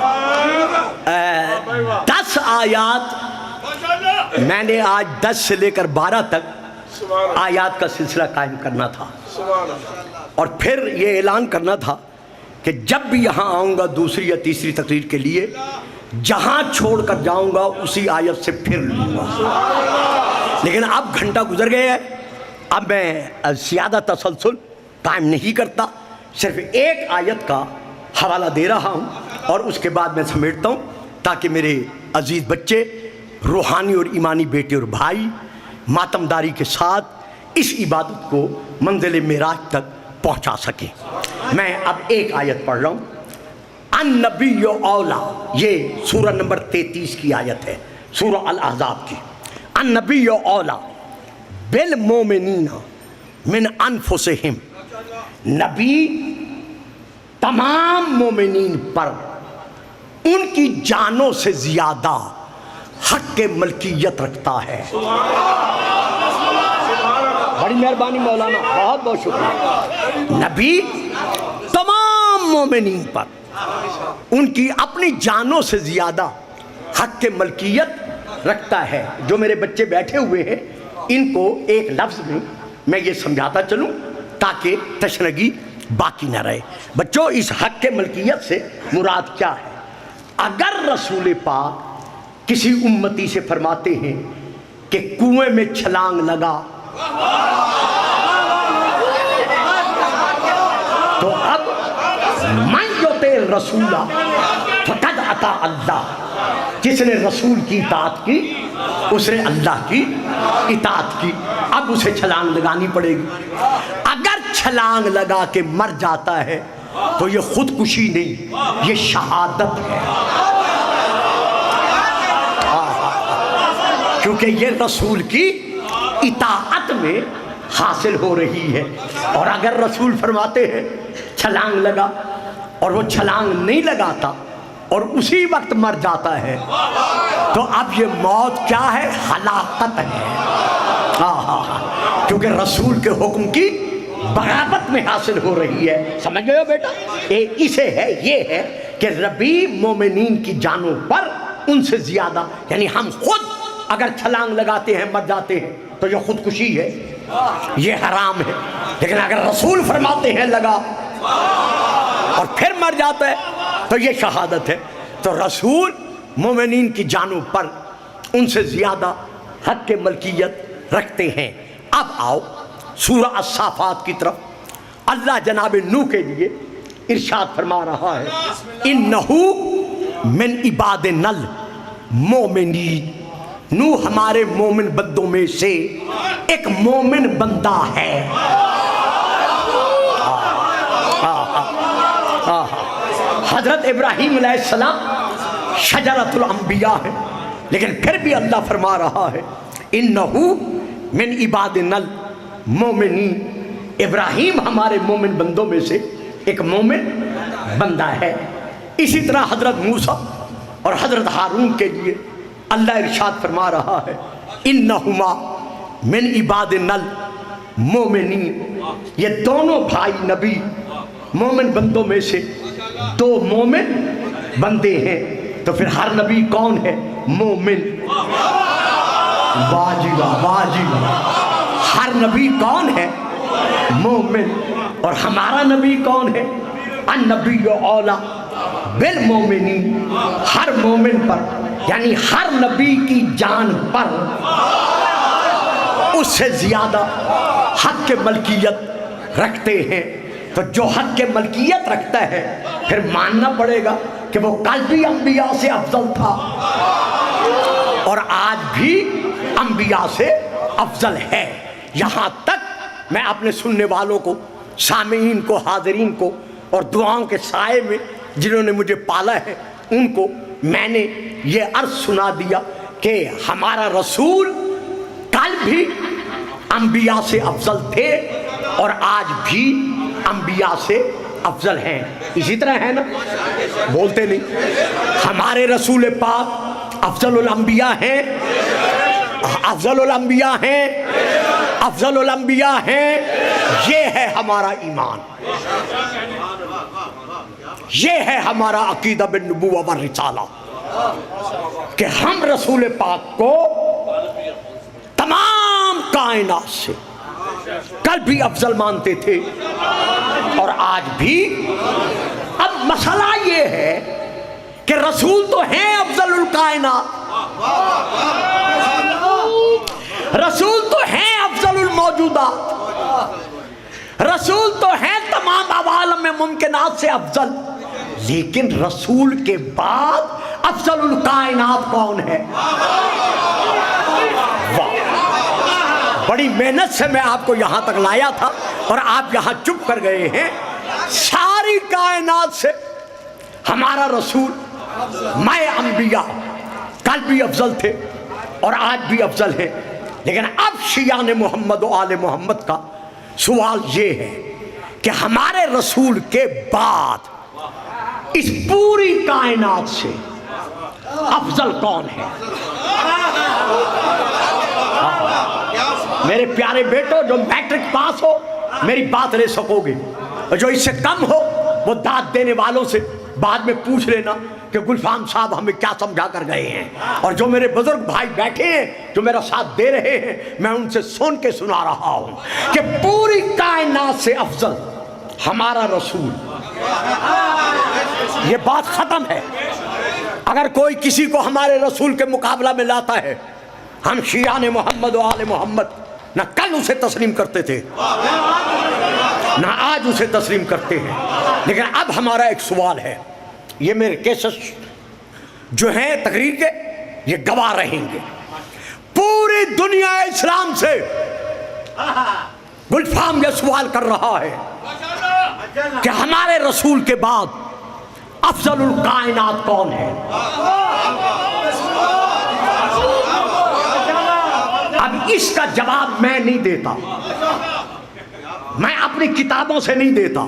10 آیات میں نے آج 10 سے لے کر 12 تک آیات کا سلسلہ قائم کرنا تھا، اور پھر یہ اعلان کرنا تھا کہ جب بھی یہاں آؤں گا دوسری یا تیسری تقریر کے لیے، جہاں چھوڑ کر جاؤں گا اسی آیت سے پھر لوں گا. لیکن اب گھنٹہ گزر گئے ہے، اب میں زیادہ تسلسل قائم نہیں کرتا، صرف ایک آیت کا حوالہ دے رہا ہوں اور اس کے بعد میں سمیٹتا ہوں، تاکہ میرے عزیز بچے، روحانی اور ایمانی بیٹے اور بھائی ماتمداری کے ساتھ اس عبادت کو منزل معراج تک پہنچا سکیں. میں اب ایک آیت پڑھ رہا ہوں. النبی اولا، یہ سورہ نمبر 33 کی آیت ہے، سورہ الاحزاب کی. النبی اولا بالمومنین من انفسہم، نبی تمام مومنین پر ان کی جانوں سے زیادہ حق ملکیت رکھتا ہے. بڑی مہربانی مولانا، بہت بہت شکریہ. نبی تمام مومنین پر ان کی اپنی جانوں سے زیادہ حق ملکیت رکھتا ہے. جو میرے بچے بیٹھے ہوئے ہیں ان کو ایک لفظ میں یہ سمجھاتا چلوں تاکہ تشنگی باقی نہ رہے. بچوں، اس حق ملکیت سے مراد کیا ہے؟ اگر رسول پاک کسی امتی سے فرماتے ہیں کہ کنویں میں چھلانگ لگا، تو اب من یطع الرسول فقد اطاع اللہ، جس نے رسول کی اطاعت کی اس نے اللہ کی اطاعت کی. اب اسے چھلانگ لگانی پڑے گی. اگر چھلانگ لگا کے مر جاتا ہے تو یہ خودکشی نہیں، یہ شہادت ہے، کیونکہ یہ رسول کی اطاعت میں حاصل ہو رہی ہے. اور اگر رسول فرماتے ہیں چھلانگ لگا اور وہ چھلانگ نہیں لگاتا اور اسی وقت مر جاتا ہے تو اب یہ موت کیا ہے؟ ہلاکت ہے. کیونکہ رسول کے حکم کی بغاوت میں حاصل ہو رہی ہے. سمجھ گئے ہو بیٹا؟ اسے ہے، یہ ہے کہ ربی مومنین کی جانوں پر ان سے زیادہ، یعنی ہم خود اگر چھلانگ لگاتے ہیں مر جاتے ہیں تو یہ خودکشی ہے، یہ حرام ہے. لیکن اگر رسول فرماتے ہیں لگا اور پھر مر جاتا ہے تو یہ شہادت ہے. تو رسول مومنین کی جانوں پر ان سے زیادہ حق ملکیت رکھتے ہیں. اب آؤ سورہ الصافات کی طرف. اللہ جناب نوح کے لیے ارشاد فرما رہا ہے، انہو من عبادنا المؤمنین، نوح ہمارے مومن بندوں میں سے ایک مومن بندہ ہے. حضرت ابراہیم علیہ السلام شجرۃ الانبیاء ہے، لیکن پھر بھی اللہ فرما رہا ہے انہو من عبادنا المؤمنین، ابراہیم ہمارے مومن بندوں میں سے ایک مومن بندہ ہے. اسی طرح حضرت موسیٰ اور حضرت ہارون کے لیے اللہ ارشاد فرما رہا ہے انہما من عبادنا المؤمنین، یہ دونوں بھائی نبی مومن بندوں میں سے دو مومن بندے ہیں. تو پھر ہر نبی کون ہے؟ مومن. واجب. ہر نبی کون ہے؟ مومن. اور ہمارا نبی کون ہے؟ النبی اولا بالمومنین، ہر مومن پر، یعنی ہر نبی کی جان پر اس سے زیادہ حق ملکیت رکھتے ہیں. تو جو حق ملکیت رکھتا ہے پھر ماننا پڑے گا کہ وہ کل بھی انبیاء سے افضل تھا اور آج بھی انبیاء سے افضل ہے. یہاں تک میں اپنے سننے والوں کو، سامعین کو، حاضرین کو اور دعاؤں کے سائے میں جنہوں نے مجھے پالا ہے ان کو میں نے یہ عرض سنا دیا کہ ہمارا رسول کل بھی انبیاء سے افضل تھے اور آج بھی انبیاء سے افضل ہیں. اسی طرح ہے نا؟ بولتے نہیں. ہمارے رسول پاک افضل الانبیاء ہیں، افضل الانبیاء ہیں، افضل الانبیاء ہیں. یہ ہے ہمارا ایمان، یہ ہے ہمارا عقیدہ بالنبوہ والرسالہ کہ ہم رسول پاک کو تمام کائنات سے کل بھی افضل مانتے تھے اور آج بھی. اب مسئلہ یہ ہے کہ رسول تو ہیں افضل الکائنات، رسول تو ہیں افضل الموجودات، رسول تو ہیں تمام عوالم ممکنات سے افضل، لیکن رسول کے بعد افضل الکائنات کون ہے؟ بڑی محنت سے میں آپ کو یہاں تک لایا تھا اور آپ یہاں چپ کر گئے ہیں. ساری کائنات سے ہمارا رسول میں انبیاء کل بھی افضل تھے اور آج بھی افضل ہیں. لیکن اب شیعان محمد و آل محمد کا سوال یہ ہے کہ ہمارے رسول کے بعد اس پوری کائنات سے افضل کون ہے؟ میرے پیارے بیٹو، جو میٹرک پاس ہو میری بات لے سکو گے، اور جو اس سے کم ہو وہ داد دینے والوں سے بعد میں پوچھ لینا کہ گلفام صاحب ہمیں کیا سمجھا کر گئے ہیں. اور جو میرے بزرگ بھائی بیٹھے ہیں جو میرا ساتھ دے رہے ہیں، میں ان سے سن کے سنا رہا ہوں کہ پوری کائنات سے افضل ہمارا رسول. یہ بات ختم ہے. اگر کوئی کسی کو ہمارے رسول کے مقابلہ میں لاتا ہے، ہم شیعان محمد و آل محمد نہ کل اسے تسلیم کرتے تھے نہ آج اسے تسلیم کرتے ہیں. لیکن اب ہمارا ایک سوال ہے، یہ میرے کیسز جو ہیں تقریر کے یہ گواہ رہیں گے. پوری دنیا اسلام سے گلفام یہ سوال کر رہا ہے کہ ہمارے رسول کے بعد افضل الکائنات کون ہے؟ اب اس کا جواب میں نہیں دیتا، میں اپنی کتابوں سے نہیں دیتا،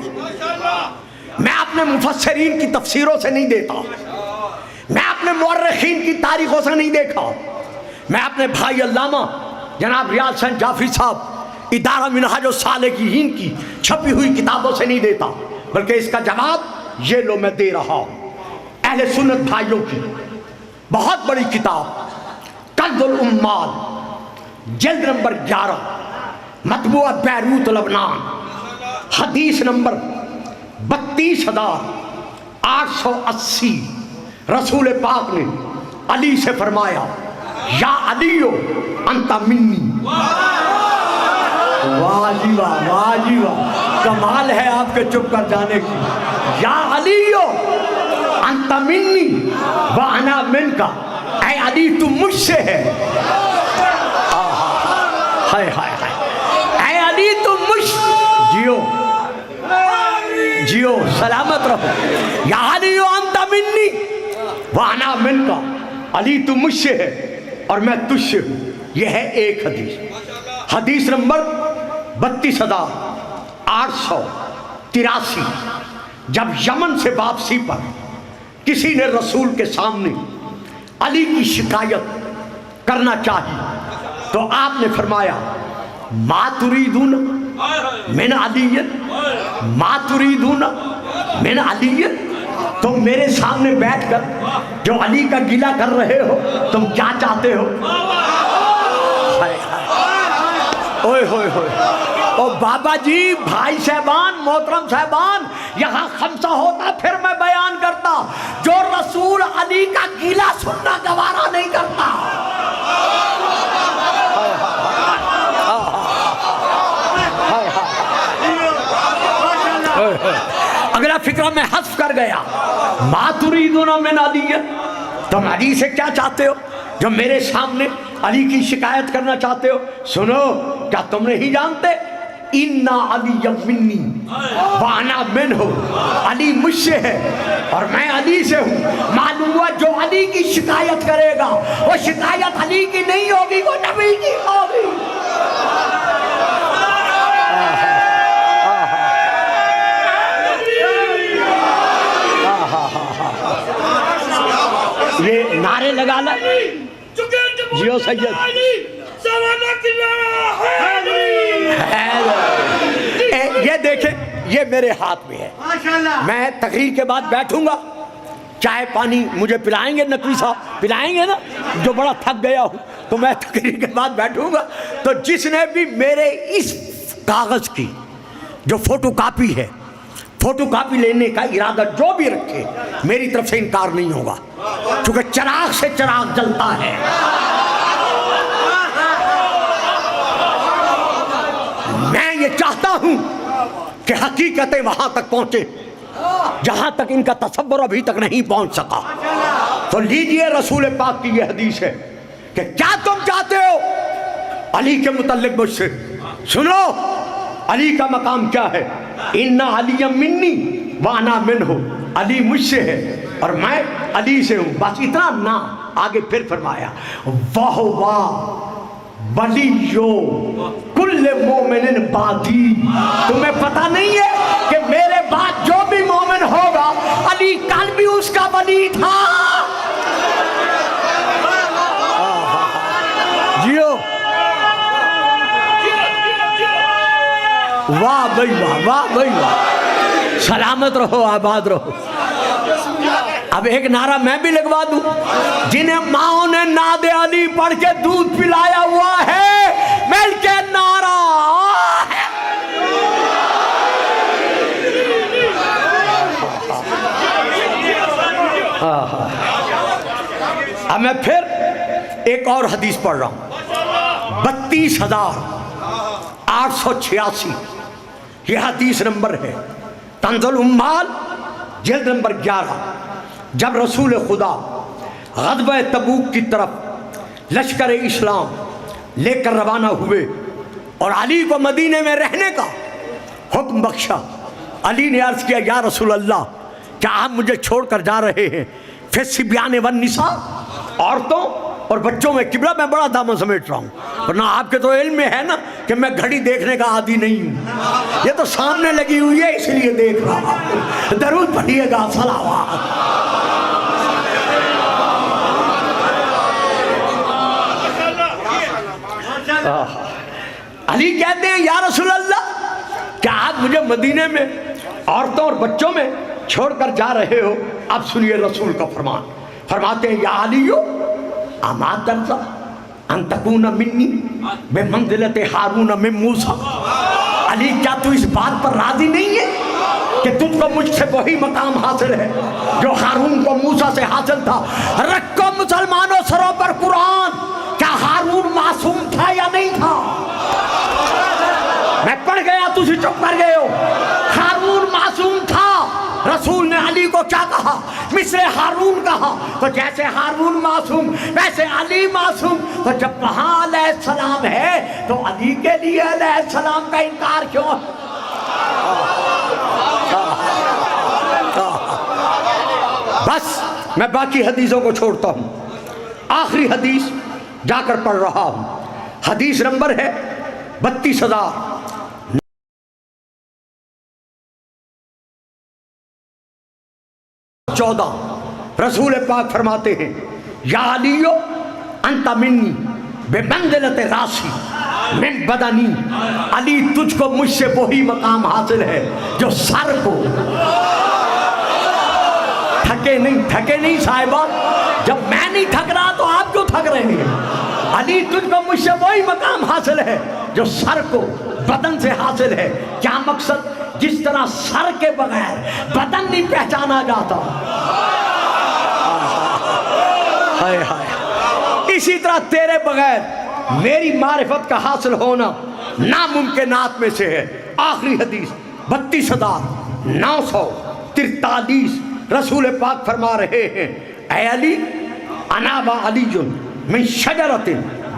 میں اپنے مفسرین کی تفسیروں سے نہیں دیتا، میں اپنے مورخین کی تاریخوں سے نہیں دیکھا، میں اپنے بھائی علامہ جناب ریاض حسین جعفری صاحب ادارہ منہاج السالکین کی چھپی ہوئی کتابوں سے نہیں دیتا، بلکہ اس کا جواب یہ لو میں دے رہا ہوں. اہل سنت بھائیوں کی بہت بڑی کتاب کنز الامال جلد نمبر 11 مطبوعہ بیروت لبنان، حدیث نمبر 32,880. رسول پاک نے علی سے فرمایا یا علیو انت منی. واہ جی واہ، واہ جی واہ، کمال ہے آپ کے چپ کر جانے کی. یا علیو انت منی وانا منکا، اے علی تم مجھ سے ہے. ہائے ہائے ہائے، اے علی تم مجھ، جیو جیو سلامت رہو. یا علی انت منی وانا منکا، علی تم مجھ سے ہے اور میں تجھ سے ہوں. یہ ہے ایک حدیث. حدیث نمبر 32,883. جب یمن سے واپسی پر کسی نے رسول کے سامنے علی کی شکایت کرنا چاہی تو آپ نے فرمایا ما تريدون من علی، ما تريدون من علی. تم میرے سامنے بیٹھ کر جو علی کا گلہ کر رہے ہو تم کیا چاہتے ہو؟ اوئے ہوئے ہوئے. او بابا جی، بھائی صاحبان، محترم صاحبان، یہاں خمسہ ہوتا پھر میں بیان کرتا. جو رسول علی کا گیلا سننا گوارا نہیں کرتا. اگلا فکرہ میں حذف کر گیا. ما تريدون من علی، تم علی سے کیا چاہتے ہو جو میرے سامنے علی کی شکایت کرنا چاہتے ہو؟ سنو، کیا تم نہیں جانتے اِنَّا عَلِيًّا مِنِّي وَأَنَا مِنْهُ، علی مجھ سے ہے اور میں علی سے ہوں۔ معلوم ہوا جو علی کی شکایت کرے گا وہ شکایت علی کی نہیں ہوگی، وہ نبی کی ہوگی۔ یہ نعرے لگا لیں جیو سید، یہ دیکھیں یہ میرے ہاتھ میں ہے۔ میں تقریر کے بعد بیٹھوں گا، چائے پانی مجھے پلائیں گے، نقوی صاحب پلائیں گے نا، جو بڑا تھک گیا ہوں، تو میں تقریر کے بعد بیٹھوں گا۔ تو جس نے بھی میرے اس کاغذ کی جو فوٹو کاپی ہے، فوٹو کاپی لینے کا ارادہ جو بھی رکھے، میری طرف سے انکار نہیں ہوگا، چونکہ چراغ سے چراغ جلتا ہے۔ میں یہ چاہتا ہوں کہ حقیقتیں وہاں تک پہنچے جہاں تک ان کا تصور ابھی تک نہیں پہنچ سکا۔ تو لیجئے رسول پاک کی یہ حدیث ہے کہ کیا تم چاہتے ہو علی کے متعلق مجھ سے؟ سنو علی کا مقام کیا ہے۔ اِنَّا عَلِيًّا مِنِّي وَأَنَا مِنْهُ، علی مجھ سے ہے اور میں علی سے ہوں، بس اتنا نہ۔ آگے پھر فرمایا وَهُوَ وَلِيُّ كُلِّ مُؤْمِنٍ بَعْدِي، تمہیں پتہ نہیں ہے کہ میرے بعد جو بھی مومن ہوگا علی کل بھی اس کا ولی تھا۔ جیو واہ بھائی واہ، واہ بھائی واہ، سلامت رہو، آباد رہو۔ اب ایک نعرہ میں بھی لگوا دوں، جنہیں ماں نے ناد علی پڑھ کے دودھ پلایا ہوا ہے، مل کے نعرہ اب میں پھر ایک اور حدیث پڑھ رہا ہوں، 32,886 یہ حدیث نمبر ہے، کنز الاموال جلد نمبر 11۔ جب رسول خدا غزوہ تبوک کی طرف لشکر اسلام لے کر روانہ ہوئے اور علی کو مدینے میں رہنے کا حکم بخشا، علی نے عرض کیا یا رسول اللہ کیا آپ مجھے چھوڑ کر جا رہے ہیں فی الصبیان والنساء، عورتوں اور بچوں میں؟ قبلہ میں بڑا دامن سمیٹ رہا ہوں، ورنہ آپ کے تو علم میں ہے نا کہ میں گھڑی دیکھنے کا عادی نہیں ہوں، یہ تو سامنے لگی ہوئی ہے اس لیے دیکھ رہا ہوں۔ درود پڑھیے گا، صلوات۔ علی کہتے ہیں یا رسول اللہ کیا آپ مجھے مدینے میں عورتوں اور بچوں میں چھوڑ کر جا رہے ہو؟ اب سنیے رسول کا فرمان، فرماتے ہیں یا علیو اما ترضا ان تکون منی بمنزلت ہارون من موسیٰ، علی کیا تو اس بات پر راضی نہیں ہے کہ تجھ کو مجھ سے وہی مقام حاصل ہے جو ہارون کو موسیٰ سے حاصل تھا؟ رکھو مسلمانوں سروں پر قرآن، کیا ہارون معصوم تھا یا نہیں تھا؟ میں پڑھ گیا تجھے چپ کر گئے ہو، ہارون معصوم تھا۔ رسول نے علی کو کیا کہا؟ مثل ہارون کہا، تو جیسے ہارون معصوم ویسے علی معصوم۔ تو جب وہاں علیہ السلام ہے تو علی کے لیے علیہ السلام کا انکار کیوں؟ بس میں باقی حدیثوں کو چھوڑتا ہوں، آخری حدیث جا کر پڑھ رہا ہوں۔ حدیث نمبر ہے 32,014۔ رسول پاک فرماتے ہیں یا علیو انت منی بمنزلت راسی من بدنی، علی تجھ کو مجھ سے وہی مقام حاصل ہے جو سر کو۔ تھکے نہیں صاحبہ، جب میں نہیں تھک رہا تو آپ کیوں تھک رہے ہیں؟ علی تجھ کو مجھ سے وہی مقام حاصل ہے جو سر کو بدن سے حاصل ہے۔ کیا مقصد؟ جس طرح سر کے بغیر بدن نہیں پہچانا جاتا، اسی طرح تیرے بغیر میری معرفت کا حاصل ہونا ناممکنات میں سے ہے۔ آخری حدیث 32,943۔ رسول پاک فرما رہے ہیں اے علی انا و علی من شجرۃ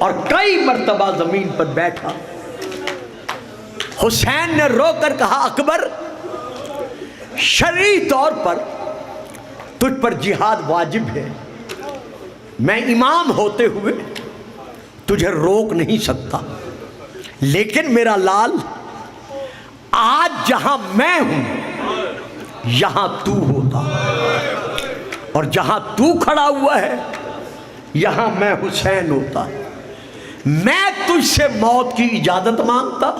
اور کئی مرتبہ زمین پر بیٹھا۔ حسین نے رو کر کہا اکبر شرعی طور پر تجھ پر جہاد واجب ہے، میں امام ہوتے ہوئے تجھے روک نہیں سکتا، لیکن میرا لال آج جہاں میں ہوں یہاں تو ہوتا، اور جہاں تو کھڑا ہوا ہے یہاں میں حسین ہوتا، میں تجھ سے موت کی اجازت مانگتا،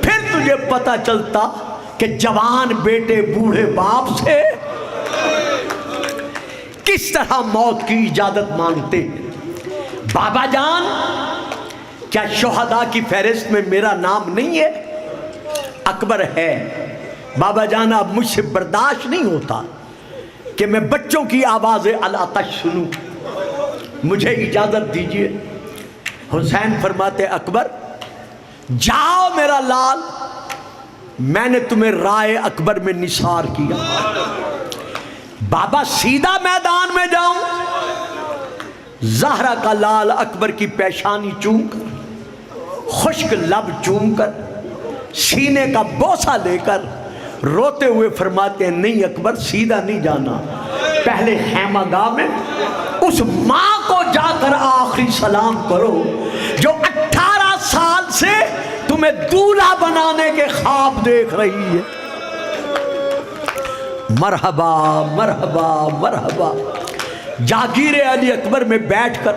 پھر تجھے پتہ چلتا کہ جوان بیٹے بوڑھے باپ سے کس طرح موت کی اجازت مانگتے ہیں۔ بابا جان کیا شہداء کی فہرست میں میرا نام نہیں ہے؟ اکبر ہے۔ بابا جان اب مجھ سے برداشت نہیں ہوتا کہ میں بچوں کی آواز العطش سنوں، مجھے اجازت دیجیے۔ حسین فرماتے اکبر جاؤ میرا لال، میں نے تمہیں رائے اکبر میں نثار کیا۔ بابا سیدھا میدان میں جاؤں؟ زہرا کا لال اکبر کی پیشانی چوم کر، خشک لب چوم کر، سینے کا بوسہ لے کر روتے ہوئے فرماتے ہیں نہیں اکبر سیدھا نہیں جانا، پہلے خیمہ گاہ میں اس ماں کو جا کر آخری سلام کرو جو 18 سال سے تمہیں دولہا بنانے کے خواب دیکھ رہی ہے۔ مرحبا مرحبا مرحبا۔ جاگیر علی اکبر میں بیٹھ کر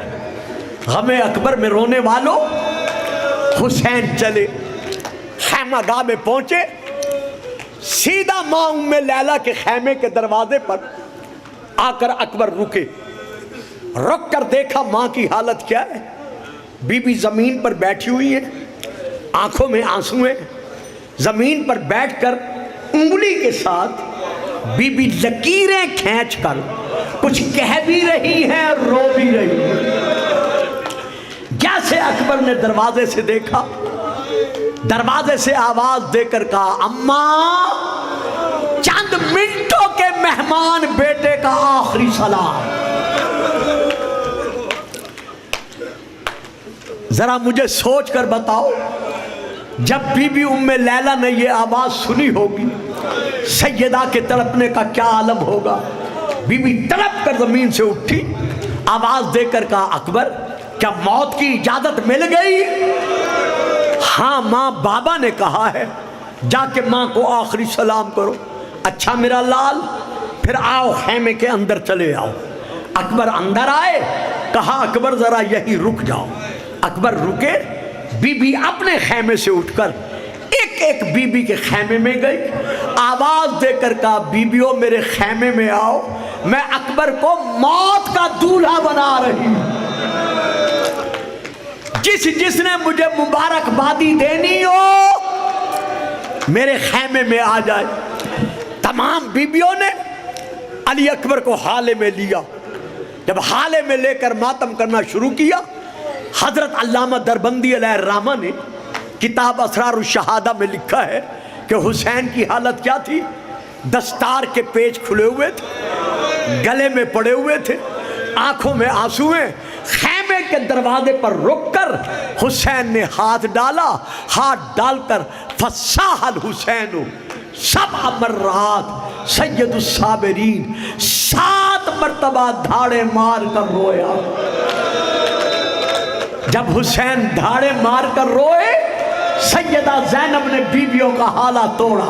غم اکبر میں رونے والوں حسین چلے، خیمہ گاہ میں پہنچے، سیدھا ماں ام لیلہ کے خیمے کے دروازے پر آ کر اکبر رکے، رک کر دیکھا ماں کی حالت کیا ہے۔ بی بی زمین پر بیٹھی ہوئی ہے، آنکھوں میں آنسو ہیں، زمین پر بیٹھ کر انگلی کے ساتھ بی بی لکیریں کھینچ کر کچھ کہہ بھی رہی ہیں اور رو بھی رہی ہیں۔ جیسے اکبر نے دروازے سے دیکھا، دروازے سے آواز دے کر کہا اماں چند منٹوں کے مہمان بیٹے کا آخری سلام۔ ذرا مجھے سوچ کر بتاؤ جب بی بی ام لیلہ نے یہ آواز سنی ہوگی سیدہ کے تڑپنے کا کیا عالم ہوگا۔ بی بی تڑپ کر زمین سے اٹھی، آواز دے کر کہا اکبر کیا موت کی اجازت مل گئی؟ ہاں ماں بابا نے کہا ہے جا کے ماں کو آخری سلام کرو۔ اچھا میرا لال پھر آؤ خیمے کے اندر چلے آؤ۔ اکبر اندر آئے، کہا اکبر ذرا یہی رک جاؤ۔ اکبر رکے، بی بی اپنے خیمے سے اٹھ کر ایک ایک بی بی کے خیمے میں گئی، آواز دے کر کہا بیبیوں میرے خیمے میں آؤ، میں اکبر کو موت کا دولہا بنا رہی ہوں، جس نے مجھے مبارکبادی دینی ہو میرے خیمے میں آ جائے۔ تمام بیبیوں نے علی اکبر کو حالے میں لیا۔ جب حالے میں لے کر ماتم کرنا شروع کیا، حضرت علامہ دربندی علیہ الرحمہ نے کتاب اسرار الشہادہ میں لکھا ہے کہ حسین کی حالت کیا تھی؟ دستار کے پیچ کھلے ہوئے تھے، گلے میں پڑے ہوئے تھے، آنکھوں میں آنسو ہیں۔ خیمے کے دروازے پر رک کر حسین نے ہاتھ ڈالا، ہاتھ ڈال کر فصاح الحسین سبع مرات سید الصابرین 7 مرتبہ دھاڑے مار کر رویا۔ جب حسین دھاڑے مار کر روئے، سیدہ زینب نے بیویوں کا حالہ توڑا،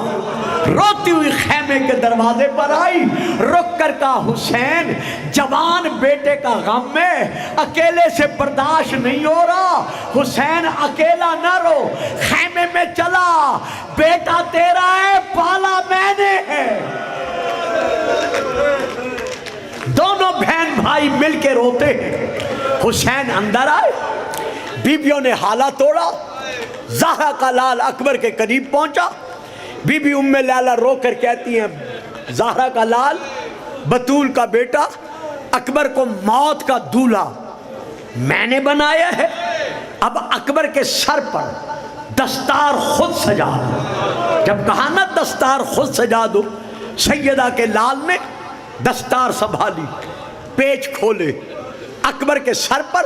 روتی ہوئی خیمے کے دروازے پر آئی، رک کر کہا حسین جوان بیٹے کا غم میں اکیلے سے برداشت نہیں ہو رہا، حسین اکیلا نہ رو، خیمے میں چلا، بیٹا تیرا ہے پالا میں نے ہے۔ دونوں بہن بھائی مل کے روتے ہیں۔ حسین اندر آئے، بیویوں نے حالہ توڑا، زہرا کا لال اکبر کے قریب پہنچا، بی بی ام لیلہ رو کر کہتی ہیں زہرا کا لال بطول کا بیٹا اکبر کو موت کا دولہا میں نے بنایا ہے، اب اکبر کے سر پر دستار خود سجا دو۔ جب کہا نا دستار خود سجا دو، سیدہ کے لال نے دستار سنبھالی، پیچ کھولے، اکبر کے سر پر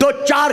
2-4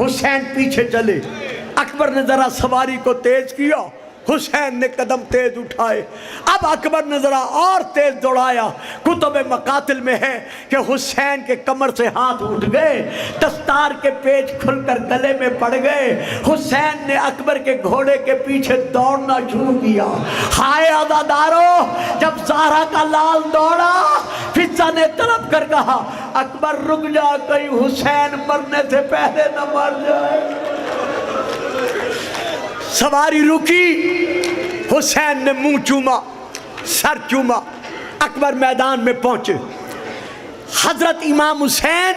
حسین پیچھے چلے، اکبر نے ذرا سواری کو تیز کیا، حسین نے قدم تیز اٹھائے، اب اکبر نے ذرا اور تیز دوڑایا۔ کتب مقاتل میں ہے کہ حسین کے کمر سے ہاتھ اٹھ گئے، دستار کے پیچ کھل کر گلے میں پڑ گئے۔ حسین نے اکبر کے گھوڑے کے پیچھے دوڑنا شروع کیا۔ ہائے عزادارو، جب زہرا کا لال دوڑا، فضہ نے طلب کر کہا اکبر رک جا، کہیں حسین مرنے سے پہلے نہ مر جائے۔ سواری رکی، حسین نے منہ چوما، سر چوما، اکبر میدان میں پہنچے۔ حضرت امام حسین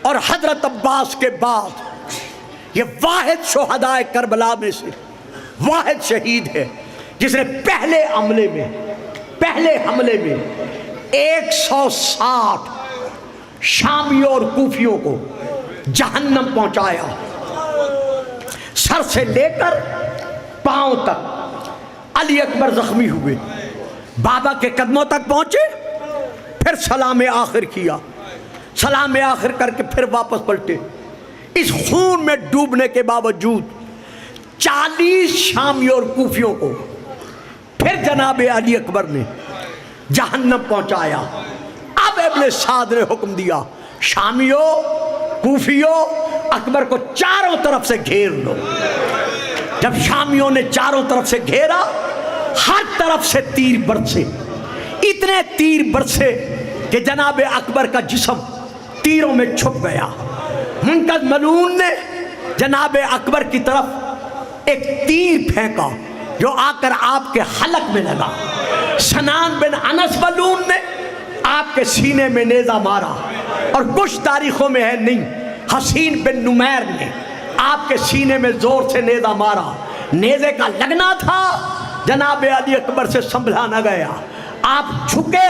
اور حضرت عباس کے بعد یہ واحد شہداء کربلا میں سے واحد شہید ہے جس نے پہلے حملے میں 160 شامیوں اور کوفیوں کو جہنم پہنچایا، سر سے لے کر پاؤں تک۔ علی اکبر زخمی ہوئے، بابا کے قدموں تک پہنچے، پھر سلام آخر کیا، سلام آخر کر کے پھر واپس پلٹے۔ اس خون میں ڈوبنے کے باوجود 40 شامیوں اور کوفیوں کو پھر جناب علی اکبر نے جہنم پہنچایا۔ اب ابن سعد نے حکم دیا شامیوں کوفیوں اکبر کو چاروں طرف سے گھیر لو۔ جب شامیوں نے چاروں طرف سے گھیرا، ہر طرف سے تیر برسے، اتنے تیر برسے کہ جناب اکبر کا جسم تیروں میں چھپ گیا۔ منقذ ملعون نے جناب اکبر کی طرف ایک تیر پھینکا جو آ کر آپ کے حلق میں لگا۔ سنان بن انس ملعون نے آپ کے سینے میں نیزہ مارا، اور کچھ تاریخوں میں ہے نہیں، حسین بن نمیر نے آپ کے سینے میں زور سے نیزہ مارا۔ نیزے کا لگنا تھا، جناب علی اکبر سے سنبھلا نہ گیا۔ آپ جھکے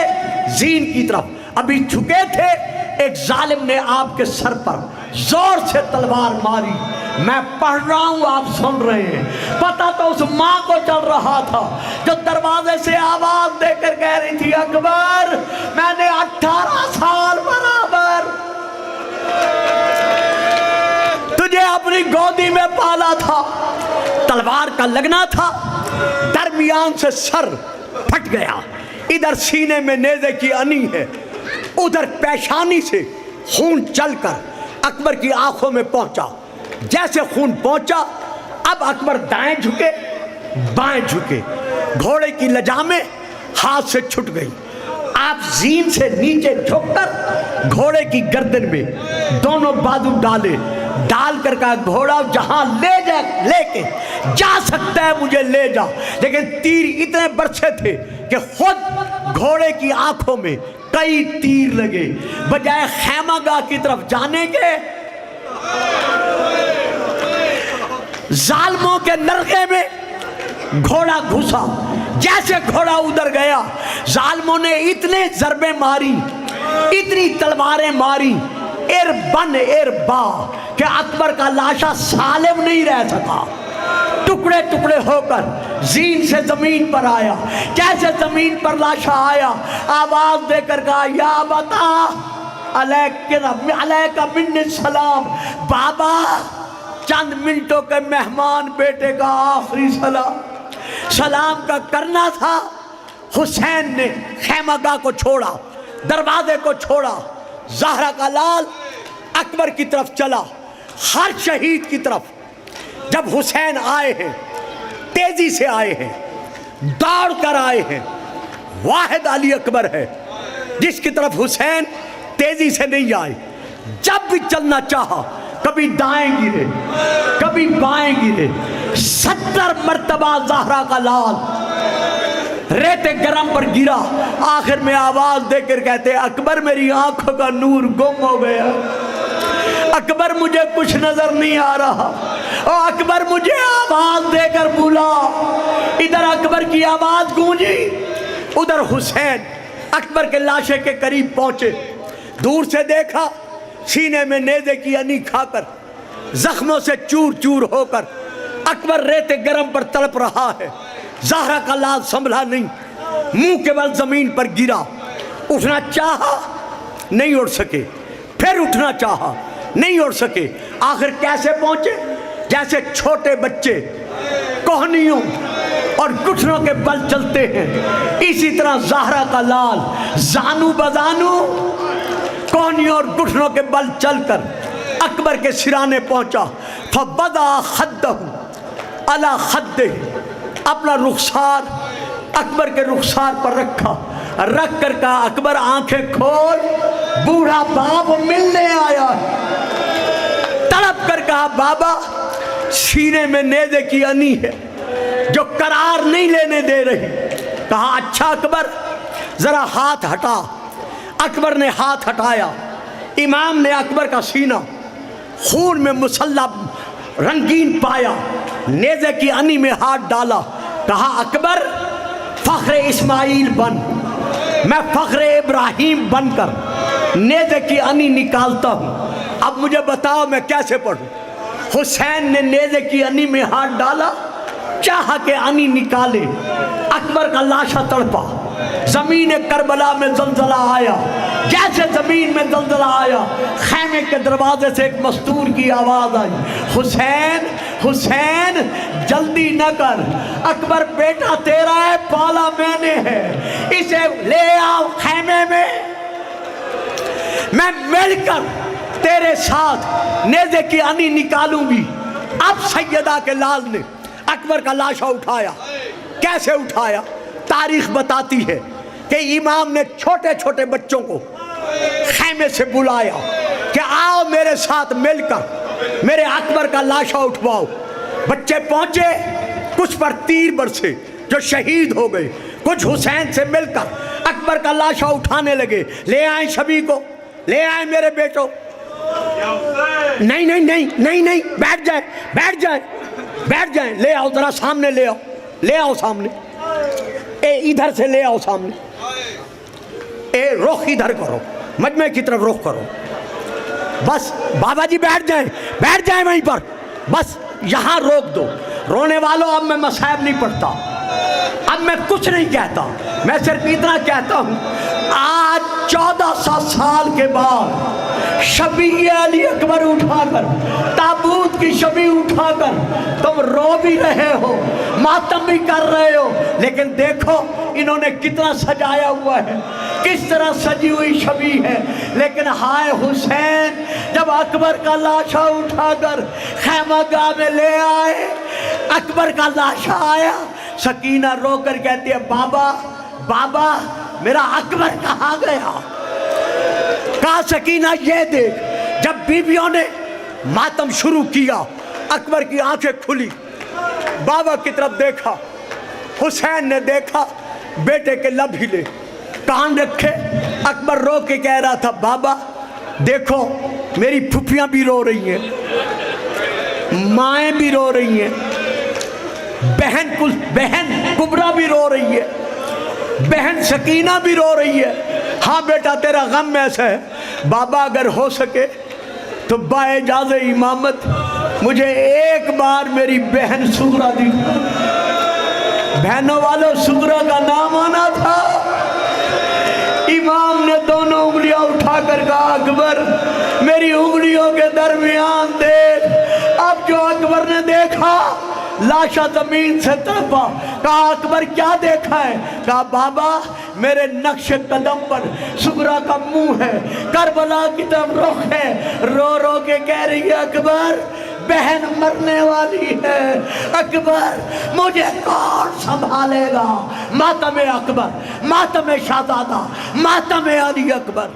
زین کی طرف، ابھی جھکے تھے، ایک ظالم نے آپ کے سر پر زور سے تلوار ماری۔ میں پڑھ رہا ہوں، آپ سن رہے ہیں۔ پتہ تو اس ماں کو چل رہا تھا جو دروازے سے آواز دے کر کہہ رہی تھی اکبر میں نے 18 سال برابر تجھے اپنی گودی میں پالا تھا۔ تلوار کا لگنا تھا، درمیان سے سر پھٹ گیا، ادھر سینے میں نیزے کی انی ہے، ادھر پیشانی سے خون چل کر اکبر کی آنکھوں میں پہنچا۔ جیسے خون پہنچا، اب اکبر دائیں جھکے بائیں جھکے، گھوڑے کی لجامیں ہاتھ سے چھٹ گئی۔ آپ زین سے نیچے جھک کر گھوڑے کی گردن میں دونوں بازو ڈالے، ڈال کر کہا گھوڑا جہاں لے کے جا سکتا ہے مجھے لے جا۔ لیکن تیر اتنے برسے تھے کہ خود گھوڑے کی آنکھوں میں کئی تیر لگے، بجائے خیمہ گاہ کی طرف جانے کے ظالموں کے نرغے میں گھوڑا گھسا۔ جیسے گھوڑا ادھر گیا، ظالموں نے اتنے ضربیں ماری، اتنی تلواریں ماری، اربا کہ اکبر کا لاشا سالم نہیں رہ سکا، ٹکڑے ٹکڑے ہو کر زین سے زمین پر آیا۔ جیسے زمین پر لاشا آیا، آواز دے کر کہا یا بتا علیکہ منی السلام، بابا چند منٹوں کے مہمان بیٹے کا آخری سلام کا کرنا تھا۔ حسین نے خیمہ گاہ کو چھوڑا، دروازے کو چھوڑا، زہرا کا لال اکبر کی طرف چلا، ہر شہید کی طرف۔ جب حسین آئے ہیں، تیزی سے آئے ہیں، دوڑ کر آئے ہیں، واحد علی اکبر ہے جس کی طرف حسین تیزی سے نہیں آئے۔ جب بھی چلنا چاہا، کبھی دائیں گرے کبھی بائیں گرے، 70 مرتبہ زہرا کا لال ریت گرم پر گرا۔ آخر میں آواز دے کر کہتے اکبر میری آنکھوں کا نور گم ہو گیا، اکبر مجھے کچھ نظر نہیں آ رہا، اور اکبر مجھے آواز دے کر بولا۔ ادھر اکبر کی آواز گونجی، ادھر حسین اکبر کے لاشے کے قریب پہنچے، دور سے دیکھا، سینے میں نیزے کی انی کھا کر، زخموں سے چور چور ہو کر اکبر ریت گرم پر تڑپ رہا ہے۔ زہرا کا لال سنبھلا نہیں، منہ کے بل زمین پر گرا، اٹھنا چاہا نہیں اٹھ سکے، پھر اٹھنا چاہا نہیں اڑ سکے. آخر کیسے پہنچے؟ جیسے چھوٹے بچے کوہنیوں اور گھٹنوں کے بل چلتے ہیں، اسی طرح زہرا کا لال زانو بزانو کوہنیوں اور گھٹنوں کے بل چل کر اکبر کے سرانے پہنچا. فبدا خدہ علی خدہ، اپنا رخسار اکبر کے رخسار پر رکھا، رکھ کر کہا اکبر آنکھیں کھول، بوڑھا باپ ملنے آیا ہے. تڑپ کر کہا بابا سینے میں نیزے کی انی ہے جو قرار نہیں لینے دے رہی. کہا اچھا اکبر ذرا ہاتھ ہٹا. اکبر نے ہاتھ ہٹایا. امام نے اکبر کا سینہ خون میں مسلح رنگین پایا، نیزے کی انی میں ہاتھ ڈالا. کہا اکبر فخر اسماعیل بن، میں فخر ابراہیم بن کر نیزے کی انی نکالتا ہوں. اب مجھے بتاؤ میں کیسے پڑھوں؟ حسین نے نیزے کی انی میں ہاتھ ڈالا، چاہا کہ انی نکالے. اکبر کا لاشا تڑپا. زمین کربلا میں زلزلہ آیا. جیسے زمین میں زلزلہ آیا، خیمے کے دروازے سے ایک مستور کی آواز آئی، حسین حسین جلدی نہ کر، اکبر بیٹا تیرا ہے، پالا میں نے ہے، اسے لے آؤ خیمے میں مل کر تیرے ساتھ نیزے کی انی نکالوں گی. اب سیدہ کے لال نے اکبر کا لاشا اٹھایا. کیسے اٹھایا؟ تاریخ بتاتی ہے کہ امام نے چھوٹے چھوٹے بچوں کو خیمے سے بلایا کہ آؤ میرے ساتھ مل کر میرے اکبر کا لاشا اٹھواؤ. بچے پہنچے، کچھ پر تیر برسے جو شہید ہو گئے، کچھ حسین سے مل کر اکبر کا لاشا اٹھانے لگے. لے آئیں شبی کو، لے آئیں میرے بیٹوں. نہیں نہیں نہیں نہیں نہیں، بیٹھ جائیں بیٹھ جائیں بیٹھ جائیں. لے آؤ ذرا سامنے، لے آؤ لے آؤ سامنے. اے ادھر سے لے آؤ سامنے. اے رخ ادھر کرو، مجمع کی طرف رخ کرو. بس بابا جی بیٹھ جائیں وہیں پر. بس یہاں روک دو. رونے والوں اب میں مصائب نہیں پڑھتا، اب میں کچھ نہیں کہتا. میں صرف اتنا کہتا ہوں آج 1400 سال کے بعد شبیہ علی اکبر اٹھا کر، تابوت کی شبیہ اٹھا کر تم رو بھی رہے ہو، ماتم بھی کر رہے ہو، لیکن دیکھو انہوں نے کتنا سجایا ہوا ہے، کس طرح سجی ہوئی شبیہ ہے. لیکن ہائے حسین جب اکبر کا لاشا اٹھا کر خیمہ گاہ میں لے آئے، اکبر کا لاشا آیا، سکینہ رو کر کہتی ہے بابا بابا میرا اکبر کہاں گیا؟ کہا سکینہ یہ دیکھ. جب بیویوں نے ماتم شروع کیا، اکبر کی آنکھیں کھلی، بابا کی طرف دیکھا. حسین نے دیکھا، بیٹے کے لب ہلے، کان رکھے. اکبر رو کے کہہ رہا تھا بابا دیکھو میری پھپھیاں بھی رو رہی ہیں، مائیں بھی رو رہی ہیں، بہن کبرا بھی رو رہی ہے، بہن سکینہ بھی رو رہی ہے. ہاں بیٹا تیرا غم ایسا ہے. بابا اگر ہو سکے تو باعجاز امامت مجھے ایک بار میری بہن سغرا دی. بہنوں والوں سغرا کا نام آنا تھا. امام نے دونوں انگلیاں اٹھا کر کہا اکبر میری انگلیوں کے درمیان دیکھ. اب جو اکبر نے دیکھا لاشا زمین سے تڑپا. کہا اکبر کیا دیکھا ہے؟ کہا بابا میرے نقش قدم پر سغرا کا منہ ہے، کربلا کی طرف رخ ہے. رو رو کے کہہ رہی ہے اکبر بہن مرنے والی ہے، اکبر مجھے کون سنبھالے گا؟ ماتم اکبر، ماتم شہزادہ، ماتم علی اکبر.